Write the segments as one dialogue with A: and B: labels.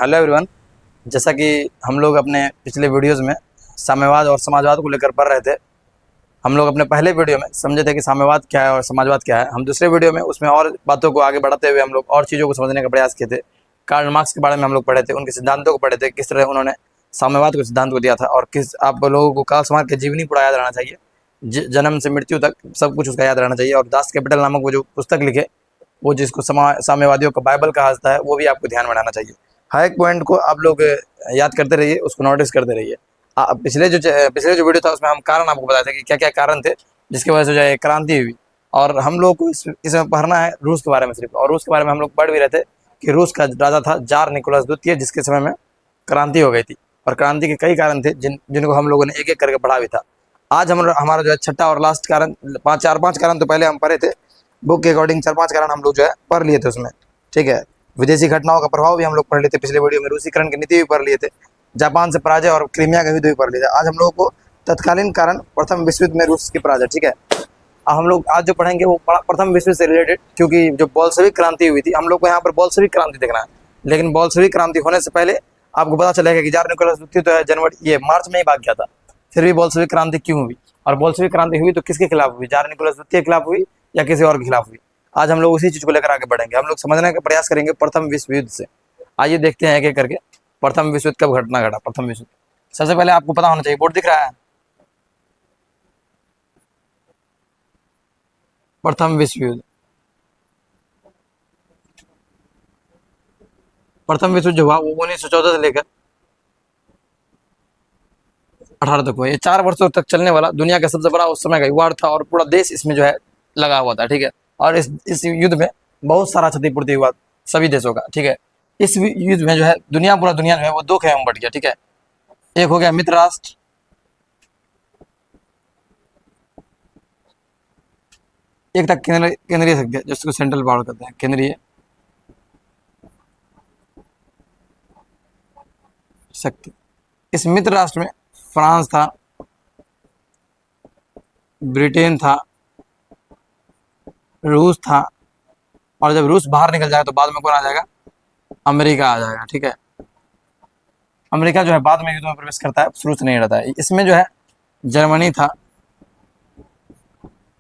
A: Hello everyone. जैसा कि हम लोग अपने पिछले वीडियोस में साम्यवाद और समाजवाद को लेकर पढ़ रहे थे। हम लोग अपने पहले वीडियो में समझे थे कि साम्यवाद क्या है और समाजवाद क्या है। हम दूसरे वीडियो में उसमें और बातों को आगे बढ़ाते हुए हम लोग और चीज़ों को समझने का प्रयास किए थे। कार्ल मार्क्स के बारे में हम लोग पढ़े थे, उनके सिद्धांतों को पढ़े थे, किस तरह उन्होंने साम्यवाद को सिद्धांत को दिया था और किस आप लोगों को कार्ल मार्क्स की जीवनी पूरा याद रहना चाहिए, जन्म से मृत्यु तक सब कुछ उसका याद रहना चाहिए। और दास कैपिटल नामक वो जो पुस्तक लिखे, वो जिसको साम्यवादियों का बाइबल कहा जाता है, वो भी आपको ध्यान में रहना चाहिए। हर एक पॉइंट को आप लोग याद करते रहिए, उसको नोटिस करते रहिए। पिछले जो वीडियो था उसमें हम कारण आपको बताए थे कि क्या क्या कारण थे जिसकी वजह से जो है क्रांति हुई। और हम लोग को इसमें पढ़ना है रूस के बारे में सिर्फ, और रूस के बारे में हम लोग पढ़ भी रहे थे कि रूस का राजा था जार निकोलस द्वितीय, जिसके समय में क्रांति हो गई थी। और क्रांति के कई कारण थे जिनको हम लोगों ने एक एक करके पढ़ा भी था। आज हमारा जो है छठा और लास्ट कारण, चार पाँच कारण तो पहले हम पढ़े थे बुक के अकॉर्डिंग, चार पाँच कारण हम लोग जो है पढ़ लिए थे उसमें। ठीक है, विदेशी घटनाओं का प्रभाव भी हम लोग पढ़ लिए थे पिछले वीडियो में, रूसीकरण की नीति भी पढ़ लिए थे, जापान से पराजय और क्रीमिया का युद्ध भी पढ़ लिए थे। आज हम लोगों को तत्कालीन कारण प्रथम विश्व युद्ध में रूस की पराजय। ठीक है, हम लोग आज जो पढ़ेंगे वो प्रथम विश्व से रिलेटेड, क्योंकि जो बोल्शेविक क्रांति हुई थी, हम लोग को यहाँ पर बोल्शेविक क्रांति देखना है। लेकिन बोल्शेविक क्रांति होने से पहले आपको पता चलेगा कि जार निकोलस द्वितीय तो है मार्च में ही भाग गया था। फिर भी बोल्शेविक क्रांति क्यों हुई, और बोल्शेविक क्रांति हुई तो किसके खिलाफ हुई, जार निकोलस द्वितीय के खिलाफ हुई या किसी और के खिलाफ हुई। आज हम लोग उसी चीज को लेकर आगे बढ़ेंगे, हम लोग समझने का प्रयास करेंगे प्रथम विश्व युद्ध से। आइए देखते हैं एक एक करके प्रथम विश्व युद्ध कब घटना घटा। प्रथम विश्व युद्ध सबसे पहले आपको पता होना चाहिए, बोर्ड दिख रहा है, प्रथम विश्व युद्ध। प्रथम विश्व युद्ध जो हुआ वो 1914 से लेकर 18 तक हुआ। ये 4 वर्षों तक चलने वाला दुनिया का सबसे बड़ा उस समय का युद्ध था, और पूरा देश इसमें जो है लगा हुआ था। ठीक है, और इस युद्ध में बहुत सारा क्षतिपूर्ति हुआ सभी देशों का। ठीक है, इस युद्ध में जो है पूरा दुनिया जो है वो दो खेमे में बट गया। ठीक है, एक हो गया मित्र राष्ट्र, एक था केंद्रीय शक्ति जिसको सेंट्रल पावर कहते हैं, केंद्रीय शक्ति। इस मित्र राष्ट्र में फ्रांस था, ब्रिटेन था, रूस था, और जब रूस बाहर निकल जाएगा तो बाद में कौन आ जाएगा, अमेरिका आ जाएगा। ठीक है, अमेरिका जो है बाद में युद्ध में प्रवेश करता है, शुरू से नहीं रहता है। इसमें जो है जर्मनी था,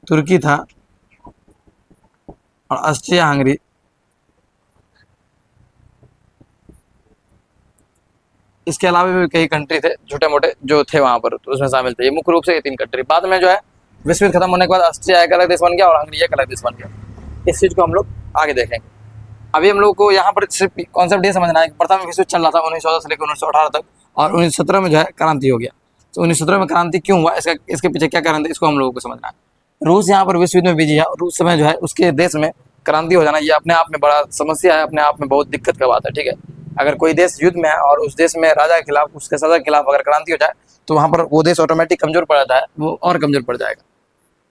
A: तुर्की था, और ऑस्ट्रिया हंगरी, इसके अलावा भी कई कंट्री थे छोटे मोटे जो थे वहां पर, तो उसमें शामिल थे। ये मुख्य रूप से ये 3 कंट्री। बाद में जो है विश्व युद्ध खत्म होने के बाद ऑस्ट्रिया एक अलग देश बन गया और हंगरी एक अलग देश बन गया। इस चीज को हम लोग आगे देखेंगे। अभी हम लोग को यहाँ पर सिर्फ कॉन्सेप्ट ये समझना है कि प्रथम विश्व युद्ध चल रहा था 1914 से लेकर 1918 तक, और 1917 में जो है क्रांति हो गया। तो 1917 में क्रांति क्यों हुआ, इसके पीछे क्या कारण थे, इसको हम लोगों को समझना है। रूस यहाँ पर विश्व युद्ध में बिजी है, और उस समय जो है उसके देश में क्रांति हो जाना ये अपने आप में बड़ा समस्या है, अपने आप में बहुत दिक्कत का बात है। ठीक है, अगर कोई देश युद्ध में है और उस देश में राजा के खिलाफ, उसके सजा के खिलाफ अगर क्रांति हो जाए तो वहाँ पर वो देश ऑटोमेटिक कमजोर पड़ जाता है, वो और कमजोर पड़ जाएगा।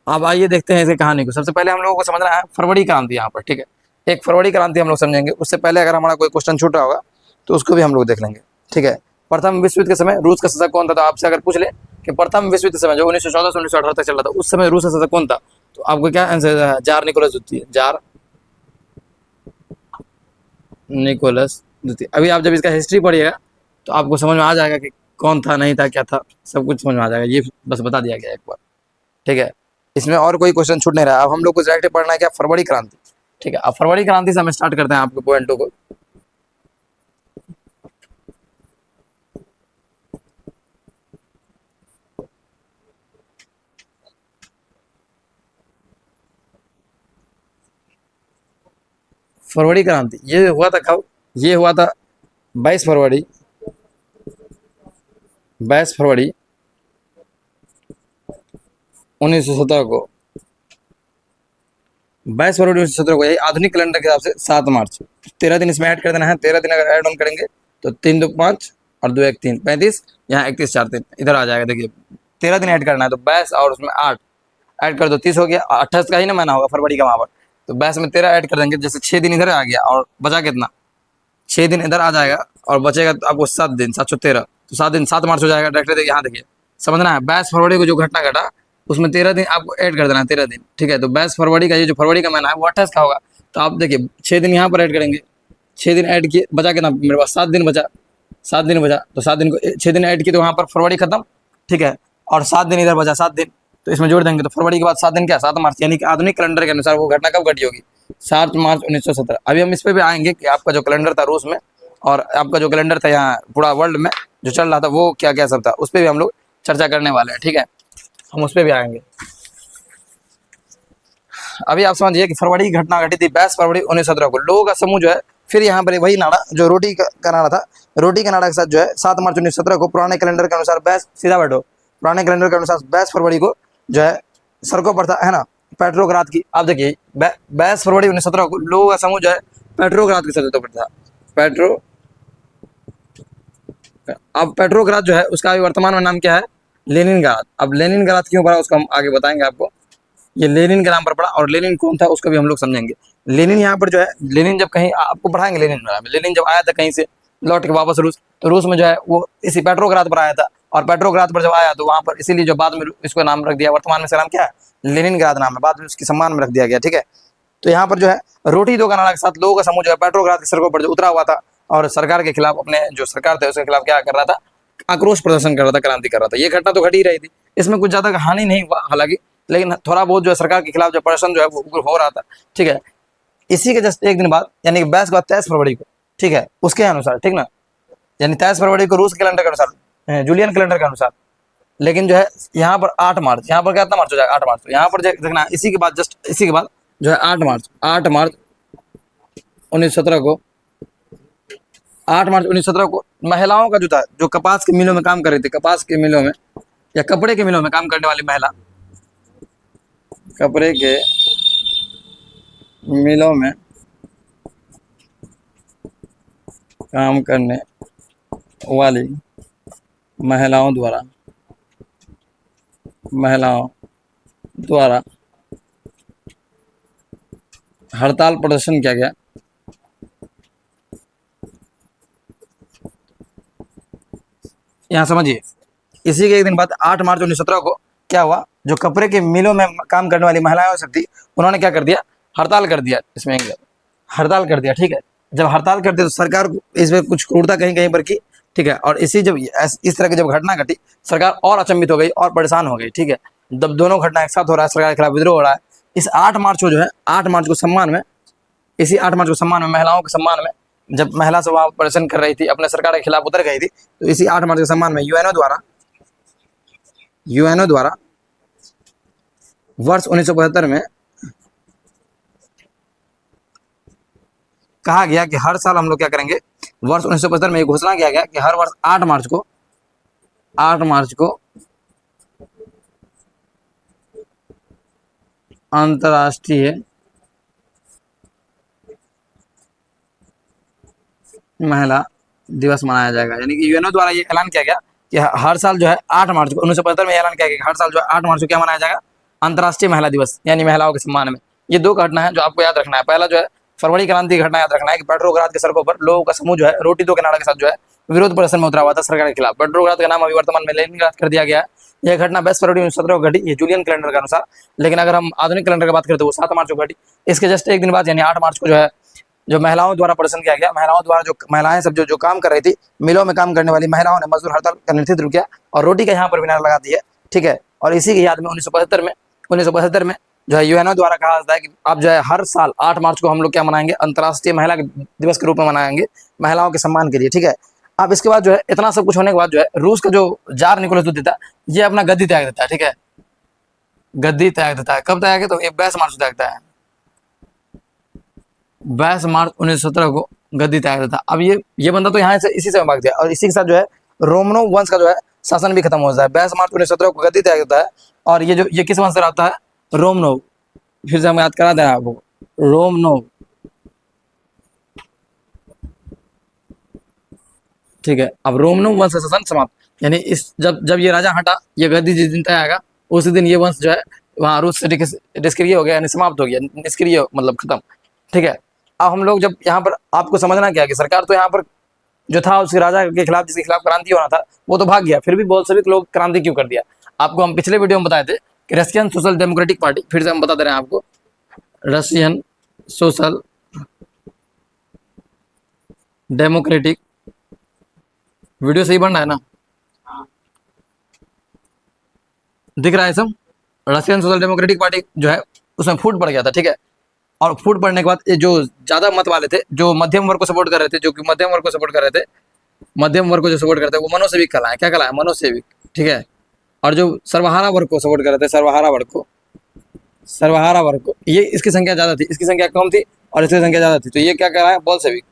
A: अब आइए देखते हैं इसकी कहानी को। सबसे पहले हम लोगों को समझना है फरवरी क्रांति यहाँ पर। ठीक है, एक फरवरी क्रांति हम लोग समझेंगे। उससे पहले अगर हमारा कोई क्वेश्चन छूट रहा होगा तो उसको भी हम लोग देख लेंगे। ठीक है, प्रथम विश्व युद्ध के समय रूस का शासक कौन था, तो आपसे अगर पूछ ले कि प्रथम विश्व युद्ध के समय जो 1914 से 1918 तक चल रहा था, उस समय रूस का शासक कौन था, तो आपको क्या आंसर है, जार निकोलस द्वितीय। जार निकोलस द्वितीय। अभी आप जब इसका हिस्ट्री पढ़िएगा तो आपको समझ में आ जाएगा कि कौन था, नहीं था, क्या था, सब कुछ समझ में आ जाएगा। ये बस बता दिया गया एक बार। ठीक है, इसमें और कोई क्वेश्चन छूट नहीं रहा। अब हम लोग को डायरेक्ट पढ़ना है क्या, फरवरी क्रांति। ठीक है, अब फरवरी क्रांति से हम स्टार्ट करते हैं आपके पॉइंटों को। फरवरी क्रांति ये हुआ था कब, ये हुआ था 22 फरवरी 1917 को। 22 फरवरी 1917 को, यही आधुनिक कैलेंडर के हिसाब से 7 मार्च। 13 दिन इसमें ऐड कर देना है। 13 दिन अगर ऐड ऑन करेंगे तो 3 2 5 और 2 1 3 35, यहाँ 31 4 3 इधर आ जाएगा। देखिए 13 दिन ऐड करना है, तो 22 और उसमें 8 ऐड कर दो, 30 हो गया। 28 का ही ना महीना होगा फरवरी का वहाँ पर, तो 22 में 13 ऐड कर देंगे, जैसे 6 दिन इधर आ गया और बचा कितना, 6 दिन इधर आ जाएगा और बचेगा तो आपको 7 दिन, 7 13, तो 7 दिन 7 मार्च हो जाएगा डायरेक्ट। देखिए यहाँ देखिए समझना है, 22 फरवरी को जो घटना घटा उसमें 13 दिन आपको ऐड कर देना है, 13 दिन। ठीक है, तो 22 फरवरी का ये जो फरवरी का महीना है वो 28 का होगा, तो आप देखिए 6 दिन यहाँ पर ऐड करेंगे, 6 दिन ऐड किए, बचा कितना मेरे पास, 7 दिन बचा, 7 दिन बचा, तो 7 दिन को 6 दिन ऐड किए तो वहाँ पर फरवरी खत्म, ठीक है, और 7 दिन इधर बचा, 7 दिन, तो इसमें जोड़ देंगे तो फरवरी के बाद 7 दिन क्या, 7 मार्च, यानी कि आधुनिक कैलेंडर के अनुसार वो घटना कब घटी होगी, 7 मार्च 1917। अभी हम इस पर भी आएंगे कि आपका जो कैलेंडर था रूस में और आपका जो कैलेंडर था यहाँ पूरा वर्ल्ड में जो चल रहा था वो क्या क्या सब था, उस पर भी हम लोग चर्चा करने वाले हैं, ठीक है, हम उस पर भी आएंगे। अभी आप समझिए कि फरवरी की घटना घटी थी 22 फरवरी 1917 को। लोगों का समूह जो है फिर यहाँ पर वही नारा जो रोटी का नारा था, रोटी का नारा के साथ जो है 7 मार्च 1917 को पुराने कैलेंडर के अनुसार 22, सीधा बैठो, पुराने कैलेंडर के अनुसार 22 फरवरी को जो है सड़कों पर था, है ना, पेट्रोग्राद की। आप देखिए 22 फरवरी 1917 को लोगों का समूह जो है पेट्रोग्राद की सड़कों पर था। अब पेट्रोग्राद जो है उसका अभी वर्तमान में नाम क्या है, लेनिनग्राद। अब लेनिनग्राद क्यों पड़ा उसको हम आगे बताएंगे आपको। ये लेनिन के नाम पर पड़ा और लेनिन कौन था उसको भी हम लोग समझेंगे। लेनिन यहाँ पर जो है, लेनिन जब कहीं आपको पढ़ाएंगे लेनिन में, लेनिन जब आया था कहीं से लौट के वापस रूस, तो रूस में जो है वो इसी पेट्रोग्राद पर आया था, और पेट्रोग्राद पर जब आया तो वहाँ पर इसीलिए जो बाद में इसको नाम रख दिया, वर्तमान में इसका नाम क्या है, लेनिनग्राद नाम है, बाद में उसके सम्मान में रख दिया गया, ठीक है। तो यहाँ पर जो है रोटी दो का नारा के साथ लोगों का समूह जो है पेट्रोग्राद की सड़कों पर जो उतरा हुआ था और सरकार के खिलाफ, अपने जो सरकार थे उसके खिलाफ क्या कर रहा था, आक्रोश प्रदर्शन कर रहा था, क्रांति कर रहा था। ये घटना तो घट ही रही थी, इसमें कुछ ज्यादा हानि नहीं हुआ हालांकि, लेकिन थोड़ा बहुत जो है सरकार के खिलाफ जो प्रदर्शन जो है वो उग्र हो रहा था, ठीक है। इसी के जस्ट एक दिन बाद यानी 22 के बाद 23 फरवरी को, ठीक है, उसके अनुसार, ठीक ना, यानी 23 फरवरी को रूस कैलेंडर के अनुसार, जूलियन कैलेंडर के अनुसार, लेकिन जो है यहाँ पर 8 मार्च, यहाँ पर कितना मार्च हो जाएगा, 8 मार्च, तो यहाँ पर देखना इसी के बाद जस्ट इसी के बाद जो है 8 मार्च 1917 को, 8 मार्च 1917 को महिलाओं का जो था, जो कपास के मिलों में काम कर रही थी, कपास के मिलों में या कपड़े के मिलों में काम करने वाली महिला, कपड़े के मिलों में काम करने वाली महिलाओं द्वारा हड़ताल प्रदर्शन किया गया। यहाँ समझिए, इसी के एक दिन बाद 8 मार्च 1917 को क्या हुआ, जो कपड़े के मिलों में काम करने वाली महिलाएं सब थी, उन्होंने क्या कर दिया, हड़ताल कर दिया, इसमें हड़ताल कर दिया, ठीक है। जब हड़ताल करते तो सरकार को इसमें कुछ क्रूरता कहीं कहीं पर की, ठीक है, और इसी जब इस तरह की जब घटना घटी, सरकार और अचंभित हो गई और परेशान हो गई, ठीक है। जब दोनों घटना एक साथ हो रहा है, सरकार के खिलाफ विद्रोह हो रहा है, इस 8 मार्च को जो है 8 मार्च को सम्मान में, इसी 8 मार्च को सम्मान में, महिलाओं के सम्मान में, जब महिला सब वहाँ प्रदर्शन कर रही थी, अपने सरकार के खिलाफ उतर गई थी, तो इसी 8 मार्च के सम्मान में यूएनओ द्वारा वर्ष 1975 में कहा गया कि हर साल हम लोग क्या करेंगे, वर्ष 1975 में घोषणा किया गया कि हर वर्ष 8 मार्च को अंतर्राष्ट्रीय महिला दिवस मनाया जाएगा। यानी कि यूएनओ द्वारा ये ऐलान किया गया कि हर साल जो है 8 मार्च को 1975 में ऐलान किया गया कि हर साल जो है 8 मार्च को क्या मनाया जाएगा, अंतर्राष्ट्रीय महिला दिवस, यानी महिलाओं के सम्मान में। ये दो घटना है जो आपको याद रखना है। पहला जो है फरवरी क्रांति की घटना याद रखना है कि पेट्रोग्राद के सड़कों पर लोगों का समूह जो है रोटी दो के नारे के साथ जो है विरोध प्रदर्शन में उतरा हुआ था सरकार के खिलाफ। पेट्रोग्राद का नाम अभी वर्तमान में लेनिनग्राद कर दिया गया है। यह घटना 22 फरवरी 1917 को घटी, ये जूलियन कैलेंडर के अनुसार, लेकिन अगर हम आधुनिक कैलेंडर की बात करें तो वो 7 मार्च को घटी। इसके जस्ट एक दिन बाद यानी 8 मार्च को जो है जो महिलाओं द्वारा प्रदर्शन किया गया, महिलाओं द्वारा जो महिलाएं सब जो काम कर रही थी, मिलों में काम करने वाली महिलाओं ने मजदूर हड़ताल का नेतृत्व किया और रोटी का यहाँ पर भी नारा लगा दिया, ठीक है। और इसी की याद में 1975 में जो है यूएनओ द्वारा कहा जाता है कि अब जो है हर साल 8 मार्च को हम लोग क्या मनाएंगे, अंतर्राष्ट्रीय महिला दिवस के रूप में मनाएंगे, महिलाओं के सम्मान के लिए, ठीक है। अब इसके बाद जो है इतना सब कुछ होने के बाद जो है रूस का जो जार निकोलस द्वितीय था, ये अपना गद्दी त्याग देता है, ठीक है, गद्दी त्याग देता है। कब त्याग है, तो 22 मार्च को त्यागता है, 22 मार्च 1917 को गद्दी त्याग देता है। अब ये बंदा तो यहाँ से इसी समय भाग गया और इसी के साथ जो है रोमनो वंश का जो है शासन भी खत्म हो जाता है। 22 मार्च 1917 को गद्दी त्याग देता है और ये किस वंश से आता है, रोमनो। फिर से हम याद करा दें आपको, रोमनो, ठीक है। अब रोमनो वंश का शासन समाप्त, यानी इस जब ये राजा हटा, ये गद्दी जिस दिन तय आएगा उसी दिन ये वंश जो है वहाँ रूस से निष्क्रिय हो गया, यानी समाप्त हो गया, निष्क्रिय मतलब खत्म, ठीक है। अब हम लोग जब यहाँ पर आपको समझना क्या है कि सरकार तो यहाँ पर जो था उसके राजा के खिलाफ, जिसके खिलाफ क्रांति होना था वो तो भाग गया, फिर भी बोल्शेविक लोग क्रांति क्यों कर दिया। आपको हम पिछले वीडियो में बताए थे कि रशियन सोशल डेमोक्रेटिक पार्टी, फिर से हम बता दे रहे हैं आपको, रशियन सोशल डेमोक्रेटिक, वीडियो सही बन रहा है ना, दिख रहा है सब। रशियन सोशल डेमोक्रेटिक पार्टी जो है उसमें फूट पड़ गया था, ठीक है। और फूट पड़ने के बाद ये जो ज्यादा मत वाले थे, जो मध्यम वर्ग को सपोर्ट कर रहे थे, जो कि मध्यम वर्ग को सपोर्ट कर रहे थे, मध्यम वर्ग को जो सपोर्ट करते हैं वो मनोसेविक कहलाए, क्या कहलाए, मनोसेविक, ठीक है। और जो सर्वहारा वर्ग को सपोर्ट कर रहे थे, सर्वहारा वर्ग को, सर्वहारा वर्ग को, ये इसकी संख्या ज्यादा थी, इसकी संख्या कम थी और इसकी संख्या ज्यादा थी, तो ये क्या कहलाया, बोल्शेविक।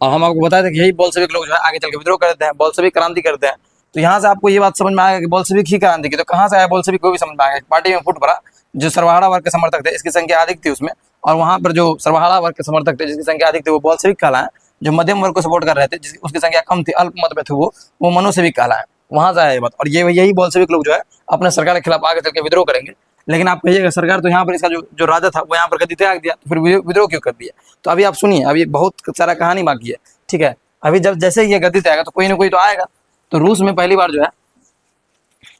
A: और हम आपको बताए थे कि यही बोल्शेविक लोग जो है आगे चल के विद्रोह करते हैं, बोल्शेविक क्रांति करते हैं। तो यहाँ से आपको ये बात समझ में आएगा कि बोल्शेविक ही क्रांति की, तो कहाँ से आया बोल्शेविक को भी समझ में आएगा। पार्टी में फूट पड़ा, जो सर्वहारा वर्ग के समर्थक थे इसकी संख्या अधिक थी उसमें, और वहां पर जो सर्वहारा वर्ग के समर्थक थे जिसकी संख्या अधिक थी वो बोल्शेविक कहलाए। जो मध्यम वर्ग को सपोर्ट कर रहे थे जिसकी उसकी संख्या कम थी, अल्प मत पे थे, वो मनोसेविक कहलाए। वहां से आया ये बात। और ये यही बोल्शेविक लोग जो है अपने सरकार के खिलाफ आगे चल के विद्रोह करेंगे। लेकिन आप कहिएगा सरकार तो यहाँ पर इसका जो राजा था वो यहाँ पर गद्दी त्याग दिया, तो फिर विद्रोह क्यों कर दिया। तो अभी आप सुनिए, अभी बहुत सारा कहानी बाकी है, ठीक है। अभी जब जैसे ही ये गद्दी त्यागा तो कोई ना कोई तो आएगा। तो रूस में पहली बार जो है,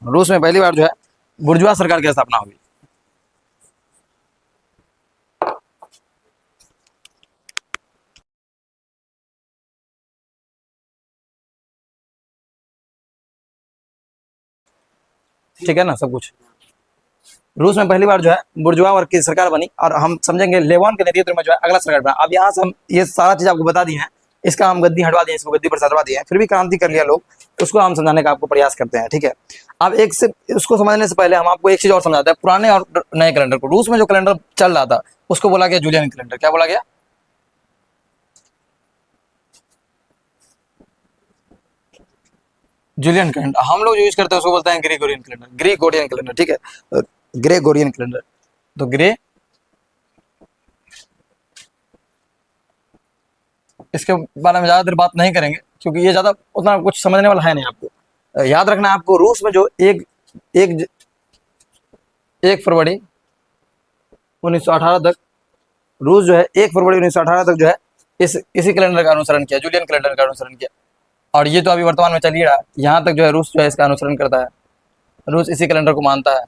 A: रूस में पहली बार जो है बुर्जुआ सरकार की स्थापना हुई। ठीक है ना सब कुछ। रूस में पहली बार जो है बुर्जुआ वर्ग की सरकार बनी, और हम समझेंगे लेवॉन के नेतृत्व में जो है अगला सरकार बना। अब यहाँ से हम ये सारा चीज आपको बता दिए हैं, इसका हम गद्दी हटवा दिए, इसको गद्दी पर सटवा दिए हैं, फिर भी क्रांति कर लिया लोग, उसको हम समझाने का आपको प्रयास करते हैं, ठीक है। अब एक से उसको समझने से पहले हम आपको एक चीज और समझाते हैं, पुराने और नए कैलेंडर को। रूस में जो कैलेंडर चल रहा था उसको बोला गया जूलियन कैलेंडर। क्या बोला गया, जूलियन कैलेंडर। हम लोग जो यूज करते हैं उसको बोलते हैं ग्रेगोरियन कैलेंडर, ग्रेगोरियन कैलेंडर, ठीक है, ग्रेगोरियन कैलेंडर। तो इसके बारे में ज़्यादा देर बात नहीं करेंगे क्योंकि ये ज़्यादा उतना कुछ समझने वाला है नहीं। आपको याद रखना है, आपको रूस में जो एक एक 1 फरवरी 1918 तक, रूस जो है 1 फरवरी 1918 तक जो है इसी कैलेंडर का अनुसरण किया, जूलियन कैलेंडर का अनुसरण किया। और ये तो अभी वर्तमान में चल ही रहा है, यहाँ तक जो है रूस जो है इसका अनुसरण करता है, रूस इसी कैलेंडर को मानता है।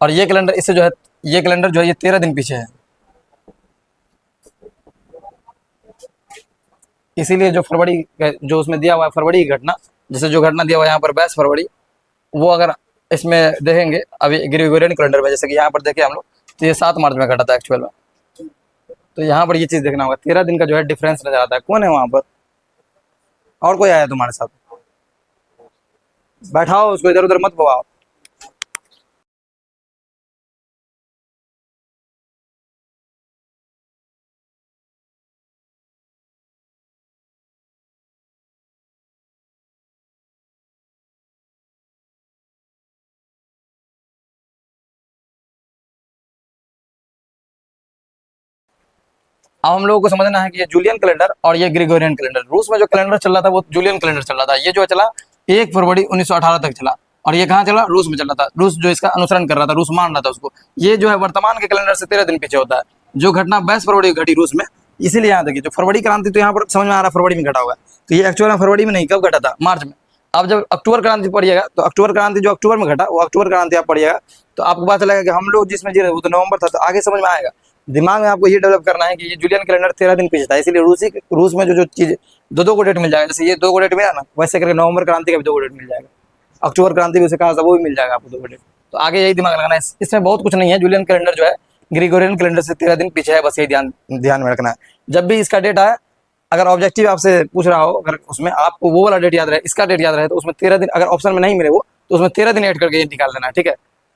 A: और ये कैलेंडर इससे जो है, ये कैलेंडर जो है ये 13 दिन पीछे है। इसीलिए जो फरवरी जो उसमें दिया हुआ है फरवरी की घटना, जैसे जो घटना दिया हुआ है यहाँ पर 22 फरवरी, वो अगर इसमें देखेंगे अभी ग्रेगोरियन कैलेंडर में, जैसे कि यहाँ पर देखें हम लोग, तो ये 7 मार्च में घटा था एक्चुअल में। तो यहाँ पर ये चीज देखना होगा, 13 दिन का जो है डिफरेंस नजर आता है। कौन है वहां पर, और कोई आया तुम्हारे साथ, बैठाओ उसको, इधर उधर मत बवाओ। अब हम लोगों को समझना है कि ये जूलियन कैलेंडर और ये ग्रेगोरियन कैलेंडर, रूस में जो कैलेंडर चल रहा था वो जूलियन कैलेंडर चल रहा था। ये जो चला 1 फरवरी 1918 तक चला, और ये कहाँ चला, रूस में चल रहा था। रूस जो इसका अनुसरण कर रहा था, रूस मान रहा था उसको। ये जो है वर्तमान के कैलेंडर से 13 दिन पीछे होता है। जो घटना 22 फरवरी घटी रूस में, इसीलिए यहाँ तक जो फरवरी क्रांति तो यहाँ पर समझ में आ रहा है फरवरी में घटा होगा, तो ये एक्चुअल में फरवरी में नहीं, कब घटा था, मार्च में। अब जब अक्टूबर क्रांति पढ़िएगा तो अक्टूबर क्रांति जो अक्टूबर में घटा वो अक्टूबर क्रांति आप पढ़िएगा तो आपको पता चलेगा कि हम लोग जिसमें जी रहे वो तो नवंबर था, तो आगे समझ में आएगा। दिमाग में आपको ये डेवलप करना है कि ये जूलियन कैलेंडर 13 दिन पीछे था, इसीलिए रूस में जो जो चीज दो दो को डेट मिल जाएगा, जैसे ये 2 को डेट मिला ना, वैसे करके नवंबर क्रांति का भी 2 को डेट मिल जाएगा, अक्टूबर क्रांति भी उसे कहा था वो भी मिल जाएगा आपको 2 को डेट। तो आगे यही दिमाग लगाना है, इसमें बहुत कुछ नहीं है। जूलियन कैलेंडर जो है ग्रेगोरियन कैलेंडर से 13 दिन पीछे है, बस यही ध्यान ध्यान में रखना है। जब भी इसका डेट आए, अगर ऑब्जेक्टिव आपसे पूछ रहा हो, अगर उसमें आपको वो वाला डेट याद रहे, इसका डेट याद रहे, तो उसमें 13 दिन, अगर ऑप्शन में नहीं मिले वो, तो उसमें 13 दिन ऐड करके ये निकाल लेना है, ठीक है।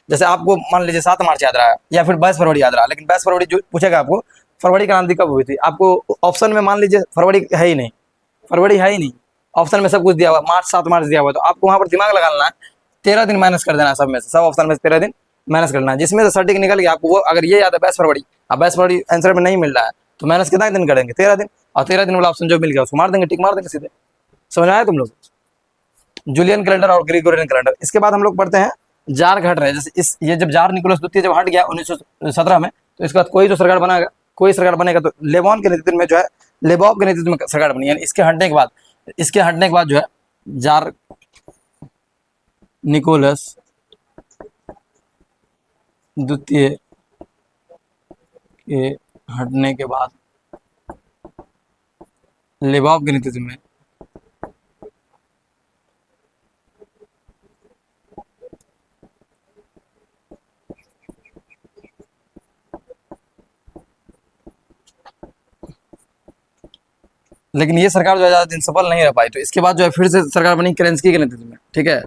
A: जैसे आपको मान लीजिए 7 मार्च याद रहा है या फिर 22 फरवरी याद रहा, लेकिन 22 फरवरी जो पूछेगा आपको फरवरी क्रांति कब हुई थी, आपको ऑप्शन में मान लीजिए फरवरी है ही नहीं, फरवरी है ही नहीं, ऑप्शन में सब कुछ दिया हुआ मार्च, 7 मार्च दिया हुआ है, तो आपको वहां पर दिमाग लगाना है, 13 दिन माइनस कर देना है सब में से, सब ऑप्शन में से 13 दिन माइनस करना है, जिसमें से सटीक निकल गया आपको वो, अगर ये याद है 22 फरवरी, अब 22 फरवरी आंसर में नहीं मिल रहा है, तो माइनस कितना दिन करेंगे, 13 दिन, और 13 दिन वाला ऑप्शन जो मिल गया उसको मार देंगे, टिक मार देंगे सीधे। समझ आया तुम लोग, जूलियन कैलेंडर और ग्रेगोरियन कैलेंडर। इसके बाद हम लोग पढ़ते हैं जार घट रहे, जैसे इस ये जब जार निकोलस द्वितीय जब हट गया 1917 में, तो इसके बाद कोई तो सरकार बनाएगा, कोई सरकार बनेगा, तो लेबॉन के नेतृत्व में जो है, लेबॉव के नेतृत्व में सरकार बनी, यानी इसके हटने के बाद जो है जार निकोलस द्वितीय के हटने के बाद लेबोव के नेतृत्व में। लेकिन ये सरकार जो है ज्यादा दिन सफल नहीं रह पाई, तो इसके बाद जो है फिर से सरकार बनी केरेंस्की के नेतृत्व में, ठीक है।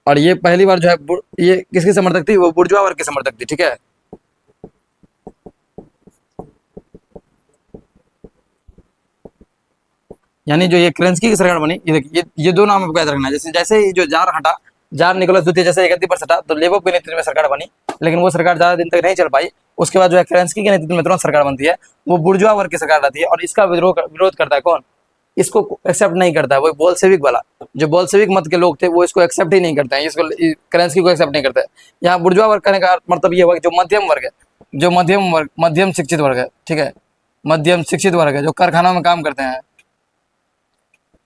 A: और ये पहली बार जो है ये किसकी समर्थक थी, वो बुर्जुआ वर्ग की समर्थक थी, ठीक है। यानी जो ये केरेंस्की की सरकार बनी, ये देखिए ये दो नाम आपको याद रखना है। जैसे जैसे ही जो जार हटा, जार निकोलस द्वितीय जैसे गद्दी पर सटा, तो लेबोव के नेतृत्व में सरकार बनी, लेकिन वो सरकार ज्यादा दिन तक नहीं चल पाई। उसके बाद जो है केरेंस्की के नेतृत्व में तुरंत सरकार बनती है, वो बुर्जुआ वर्ग की सरकार रहती है। और इसका विरोध करता है कौन, इसको एक्सेप्ट नहीं करता है, वो बोल्शेविक वाला, जो बोल्शेविक मत के लोग थे वो इसको एक्सेप्ट ही नहीं करते हैं, इसको करेंसी को एक्सेप्ट नहीं करते हैं। यहाँ बुर्जुआ वर्ग करने का मतलब ये हुआ कि जो मध्यम वर्ग है, जो मध्यम शिक्षित वर्ग है, ठीक है, मध्यम शिक्षित वर्ग है, जो कारखाना में काम करते हैं,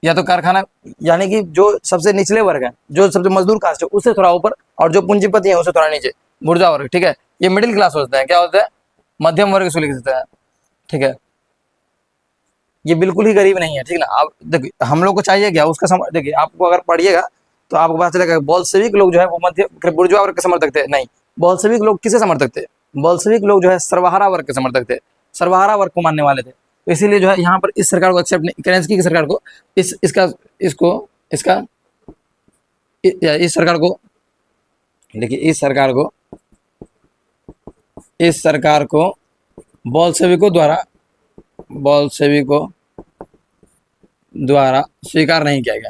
A: या तो कारखाना, यानी कि जो सबसे निचले वर्ग है, जो सबसे मजदूर कास्ट है उससे थोड़ा ऊपर, और जो पूंजीपति है उससे थोड़ा नीचे, बुर्जुआ वर्ग, ठीक है। ये मिडिल क्लास होता है, क्या होता है, मध्यम वर्ग इसको लिख देते हैं, ठीक है। ये बिल्कुल ही गरीब नहीं है, ठीक ना। आप देखिए हम लोग को चाहिए क्या उसका देखिए आपको अगर पढ़िएगा तो आपको पता चलेगा बोल्शेविक लोग जो है वो मध्य बुर्जुआ वर्ग के समर्थक थे, नहीं। बोल्शेविक लोग किसे समर्थक थे, बोल्शेविक लोग जो है सर्वहारा वर्ग के समर्थक थे, सर्वहारा वर्ग को मानने वाले थे। तो इसीलिए जो है यहाँ पर इस सरकार को एक्सेप्ट नहीं, केरेंस्की की सरकार को इस सरकार को देखिए, इस सरकार को बोल्शेविकों द्वारा स्वीकार नहीं किया गया।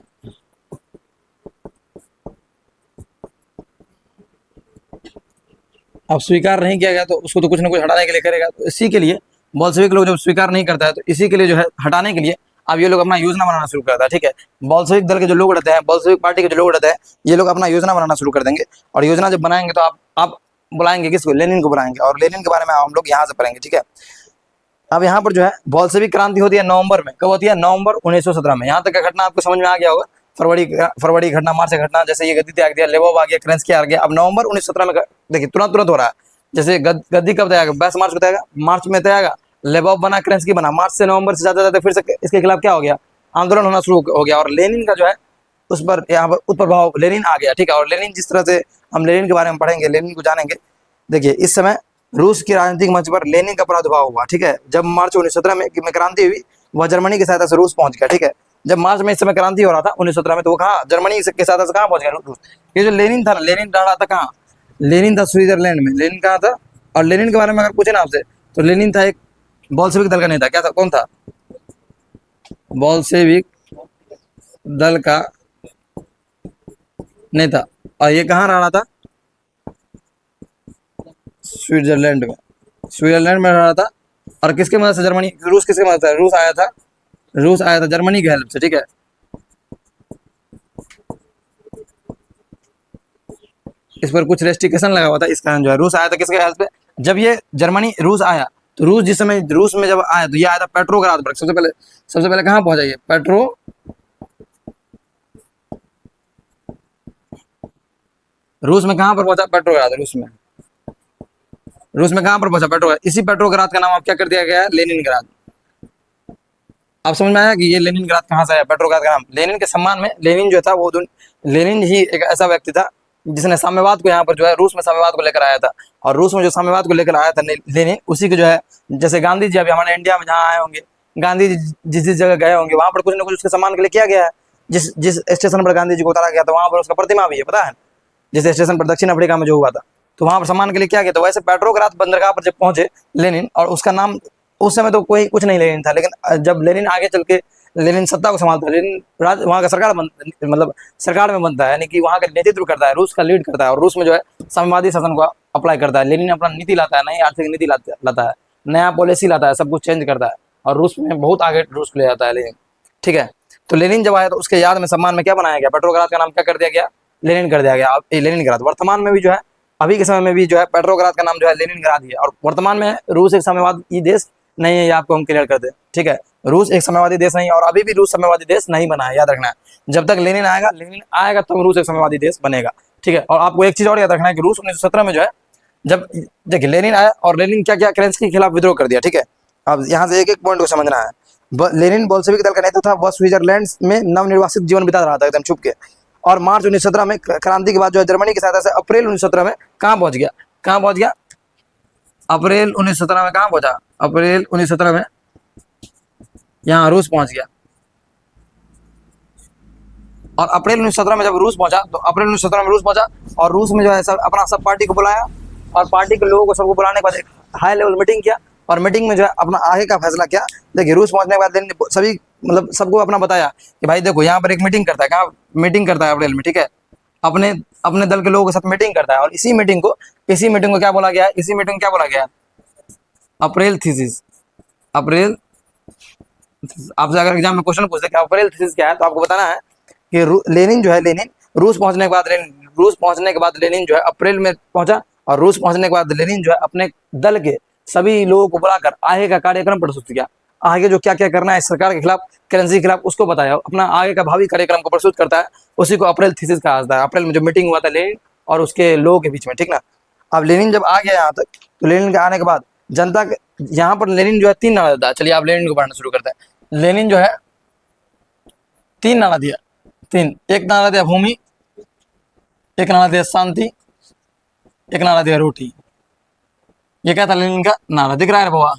A: अब स्वीकार नहीं किया गया तो उसको तो कुछ ना कुछ हटाने के लिए करेगा, तो इसी के लिए बोल्शेविक लोग जब स्वीकार नहीं करता है तो इसी के लिए जो है हटाने के लिए अब ये लोग अपना योजना बनाना शुरू करता है, ठीक है। बोल्शेविक दल के जो लोग रहते हैं, बोल्शेविक पार्टी के जो लोग रहते हैं, ये लोग अपना योजना बनाना शुरू कर देंगे। और योजना जब बनाएंगे तो आप बुलाएंगे किसको, लेनिन को बुलाएंगे, और लेनिन के बारे में हम लोग यहाँ से पढ़ेंगे, ठीक है। अब यहाँ पर जो है बोल्शेविक क्रांति होती है नवंबर में, कब होती है, नवंबर 1917 में। यहाँ तक का घटना आपको समझ में आ गया होगा, फरवरी घटना, मार्च घटना, जैसे ये गद्दी त्याग दिया, लेबोव आ गया, केरेंस्की आ गया। अब नवंबर 1917 में देखिए तुरंत हो रहा है। जैसे गद्दी कब तय 22 मार्च को तय, मार्च में तय, लेबोव बना, केरेंस्की बना, मार्च से नवंबर से ज्यादा फिर से इसके खिलाफ क्या हो गया, आंदोलन होना शुरू हो गया। और लेनिन का जो है उस पर यहाँ पर उत्प्रभाव लेनिन आ गया, ठीक है। और लेनिन जिस तरह से हम लेनिन के बारे में पढ़ेंगे, लेनिन को जानेंगे। देखिए इस समय रूस की राजनीतिक मंच पर लेनिन का प्रादुर्भाव हुआ, ठीक है। जब मार्च 1917 में क्रांति हुई, वह जर्मनी की सहायता से रूस पहुंच गया, ठीक है। जब मार्च में इस समय क्रांति हो रहा था 1917 में, तो वो कहाँ, जर्मनी के सहायता से कहाँ पहुंच गया, रूस। ये जो लेनिन था, लेनिन रह रहा था कहाँ, लेनिन था स्विट्जरलैंड में। लेनिन कहाँ था, और लेनिन के बारे में अगर पूछे ना आपसे, तो लेनिन था एक बोल्शेविक दल का नेता। क्या था, कौन था, बोल्शेविक दल का नेता। और ये कहाँ रह रहा था, स्विट्जरलैंड में रह रहा था। और किसके मदद से, जर्मनी, रूस किसके मदद से, रूस आया था जर्मनी की हेल्प से, ठीक है। इस पर कुछ रेस्ट्रिक्शन लगा हुआ था, इस कारण जो है रूस आया था किसके हेल्प पे। जब ये जर्मनी रूस आया, तो रूस जिस समय रूस में जब आया तो ये आया था पेट्रोग्राद पर। सबसे पहले कहाँ पहुंचा ये, रूस में कहाँ पर पहुंचा, पेट्रोग्राद। रूस में कहाँ पर पहुंचा, पेट्रोग्राद। इसी पेट्रोग्राद का नाम अब क्या कर दिया गया है, लेनिनग्राद। आप समझ में आया कि ये लेनिनग्राद कहाँ से आया, पेट्रोग्राद का नाम। लेनिन के सम्मान में, लेनिन जो था वो लेनिन ही एक ऐसा व्यक्ति था जिसने साम्यवाद को यहाँ पर जो है रूस में साम्यवाद को लेकर आया था। और रूस में जो साम्यवाद को लेकर आया था लेनिन, उसी के जो है, जैसे गांधी जी अभी हमारे इंडिया में जहाँ आए होंगे, गांधी जी जिस जगह गए होंगे वहां पर कुछ ना कुछ उसके सम्मान के लिए किया गया है। जिस स्टेशन पर गांधी जी को उतारा गया था वहां पर उसका प्रतिमा भी है, पता है। जिस स्टेशन पर दक्षिण अफ्रीका में जो हुआ था, तो वहां पर सम्मान के लिए क्या किया। तो वैसे पेट्रोग्राद बंदरगाह पर जब पहुंचे लेनिन, और उसका नाम उस समय तो कोई कुछ नहीं लेनिन था, लेकिन जब लेनिन आगे चल के लेनिन सत्ता को संभालता है, लेनिन वहाँ का सरकार में बनता है, यानी कि वहाँ का नेतृत्व करता है, रूस का लीड करता है। और रूस में जो है साम्यवादी शासन को अप्लाई करता है। लेनिन अपना नीति लाता है, नई आर्थिक नीति लाता है, नया पॉलिसी लाता है, सब कुछ चेंज करता है, और रूस में बहुत आगे रूस को ले जाता है लेनिन, ठीक है। तो लेनिन जब आया तो उसके याद में, सम्मान में क्या बनाया गया, पेट्रोग्राद का नाम क्या कर दिया गया, लेनिन कर दिया गया। अब लेनिनग्राद वर्तमान में भी जो है, अभी के समय में भी जो है पेट्रोग्राद का नाम जो है लेनिनग्राद ही है। और वर्तमान में रूस एक साम्यवादी देश नहीं है, ये आपको हम क्लियर कर दें, ठीक है। रूस एक साम्यवादी देश नहीं, और अभी भी रूस साम्यवादी देश नहीं बना है, याद रखना है। जब तक लेनिन आएगा तब रूस एक साम्यवादी देश बनेगा, ठीक है। और आपको एक चीज और याद रखना है कि रूस 1917 में जो है, जब देखिए लेनिन आया, और लेनिन क्या क्या, केरेंस्की के खिलाफ विद्रोह कर दिया, ठीक है। अब यहाँ से एक एक पॉइंट को समझना है। लेनिन बोल्शेविक दल का नेता था, वह स्विट्जरलैंड में नवनिर्वासित जीवन बिता रहा था एकदम छुप के। और मार्च 1917 में क्रांति के बाद जो है जर्मनी की सहायता से अप्रैल 1917 में कहाँ पहुंच गया, कहाँ पहुंच गया, अप्रैल 1917 में कहाँ पहुंचा, अप्रैल 1917 में यहाँ रूस पहुंच गया। और अप्रैल 1917 में जब रूस पहुंचा तो अप्रैल 1917 में रूस पहुंचा और रूस में जो है सब अपना सब पार्टी को बुलाया और पार्टी के लोगों को सबको बुलाने के बाद एक हाई लेवल मीटिंग किया और मीटिंग में जो है अपना आगे का फैसला किया। देखिए रूस पहुंचने के बाद लेनिन ने सभी मतलब सबको अपना बताया कि भाई देखो यहाँ पर एक मीटिंग करता है, कहाँ मीटिंग करता है अप्रैल में, ठीक है, अपने अपने दल के लोगों के साथ मीटिंग करता है। और इसी मीटिंग को क्या बोला गया है, इसी मीटिंग को क्या बोला गया है, अप्रैल थीसिस। अप्रैल, आपसे अगर एग्जाम में क्वेश्चन पूछते कि अप्रैल थीसिस क्या है तो आपको बताना है कि लेनिन जो है, लेनिन रूस पहुंचने के बाद लेनिन जो है अप्रैल में पहुंचा और रूस पहुंचने के बाद लेनिन जो है अपने दल के सभी लोगों को बुलाकर आगे का कार्यक्रम प्रस्तुत किया। आगे जो क्या क्या करना है सरकार के खिलाफ, करेंसी के खिलाफ, उसको बताया, अपना आगे का भावी कार्यक्रम को प्रस्तुत करता है। उसी को अप्रैल थीसिस कहा जाता है। अप्रैल में जो मीटिंग हुआ था लेनिन और उसके लोगों के बीच में, ठीक ना। अब लेनिन जब आ गया यहाँ तक तो लेनिन के आने के बाद जनता के यहाँ पर लेनिन जो है 3 नारा देता है। चलिए आप लेनिन को पढ़ना शुरू करते हैं। लेनिन जो है 3 नारा दिया, 3, एक नारा दिया भूमि, एक नारा दिया शांति, एक नारा दिया रोटी। ये क्या था लेनिन का नारा, दिख रहा है बाबा,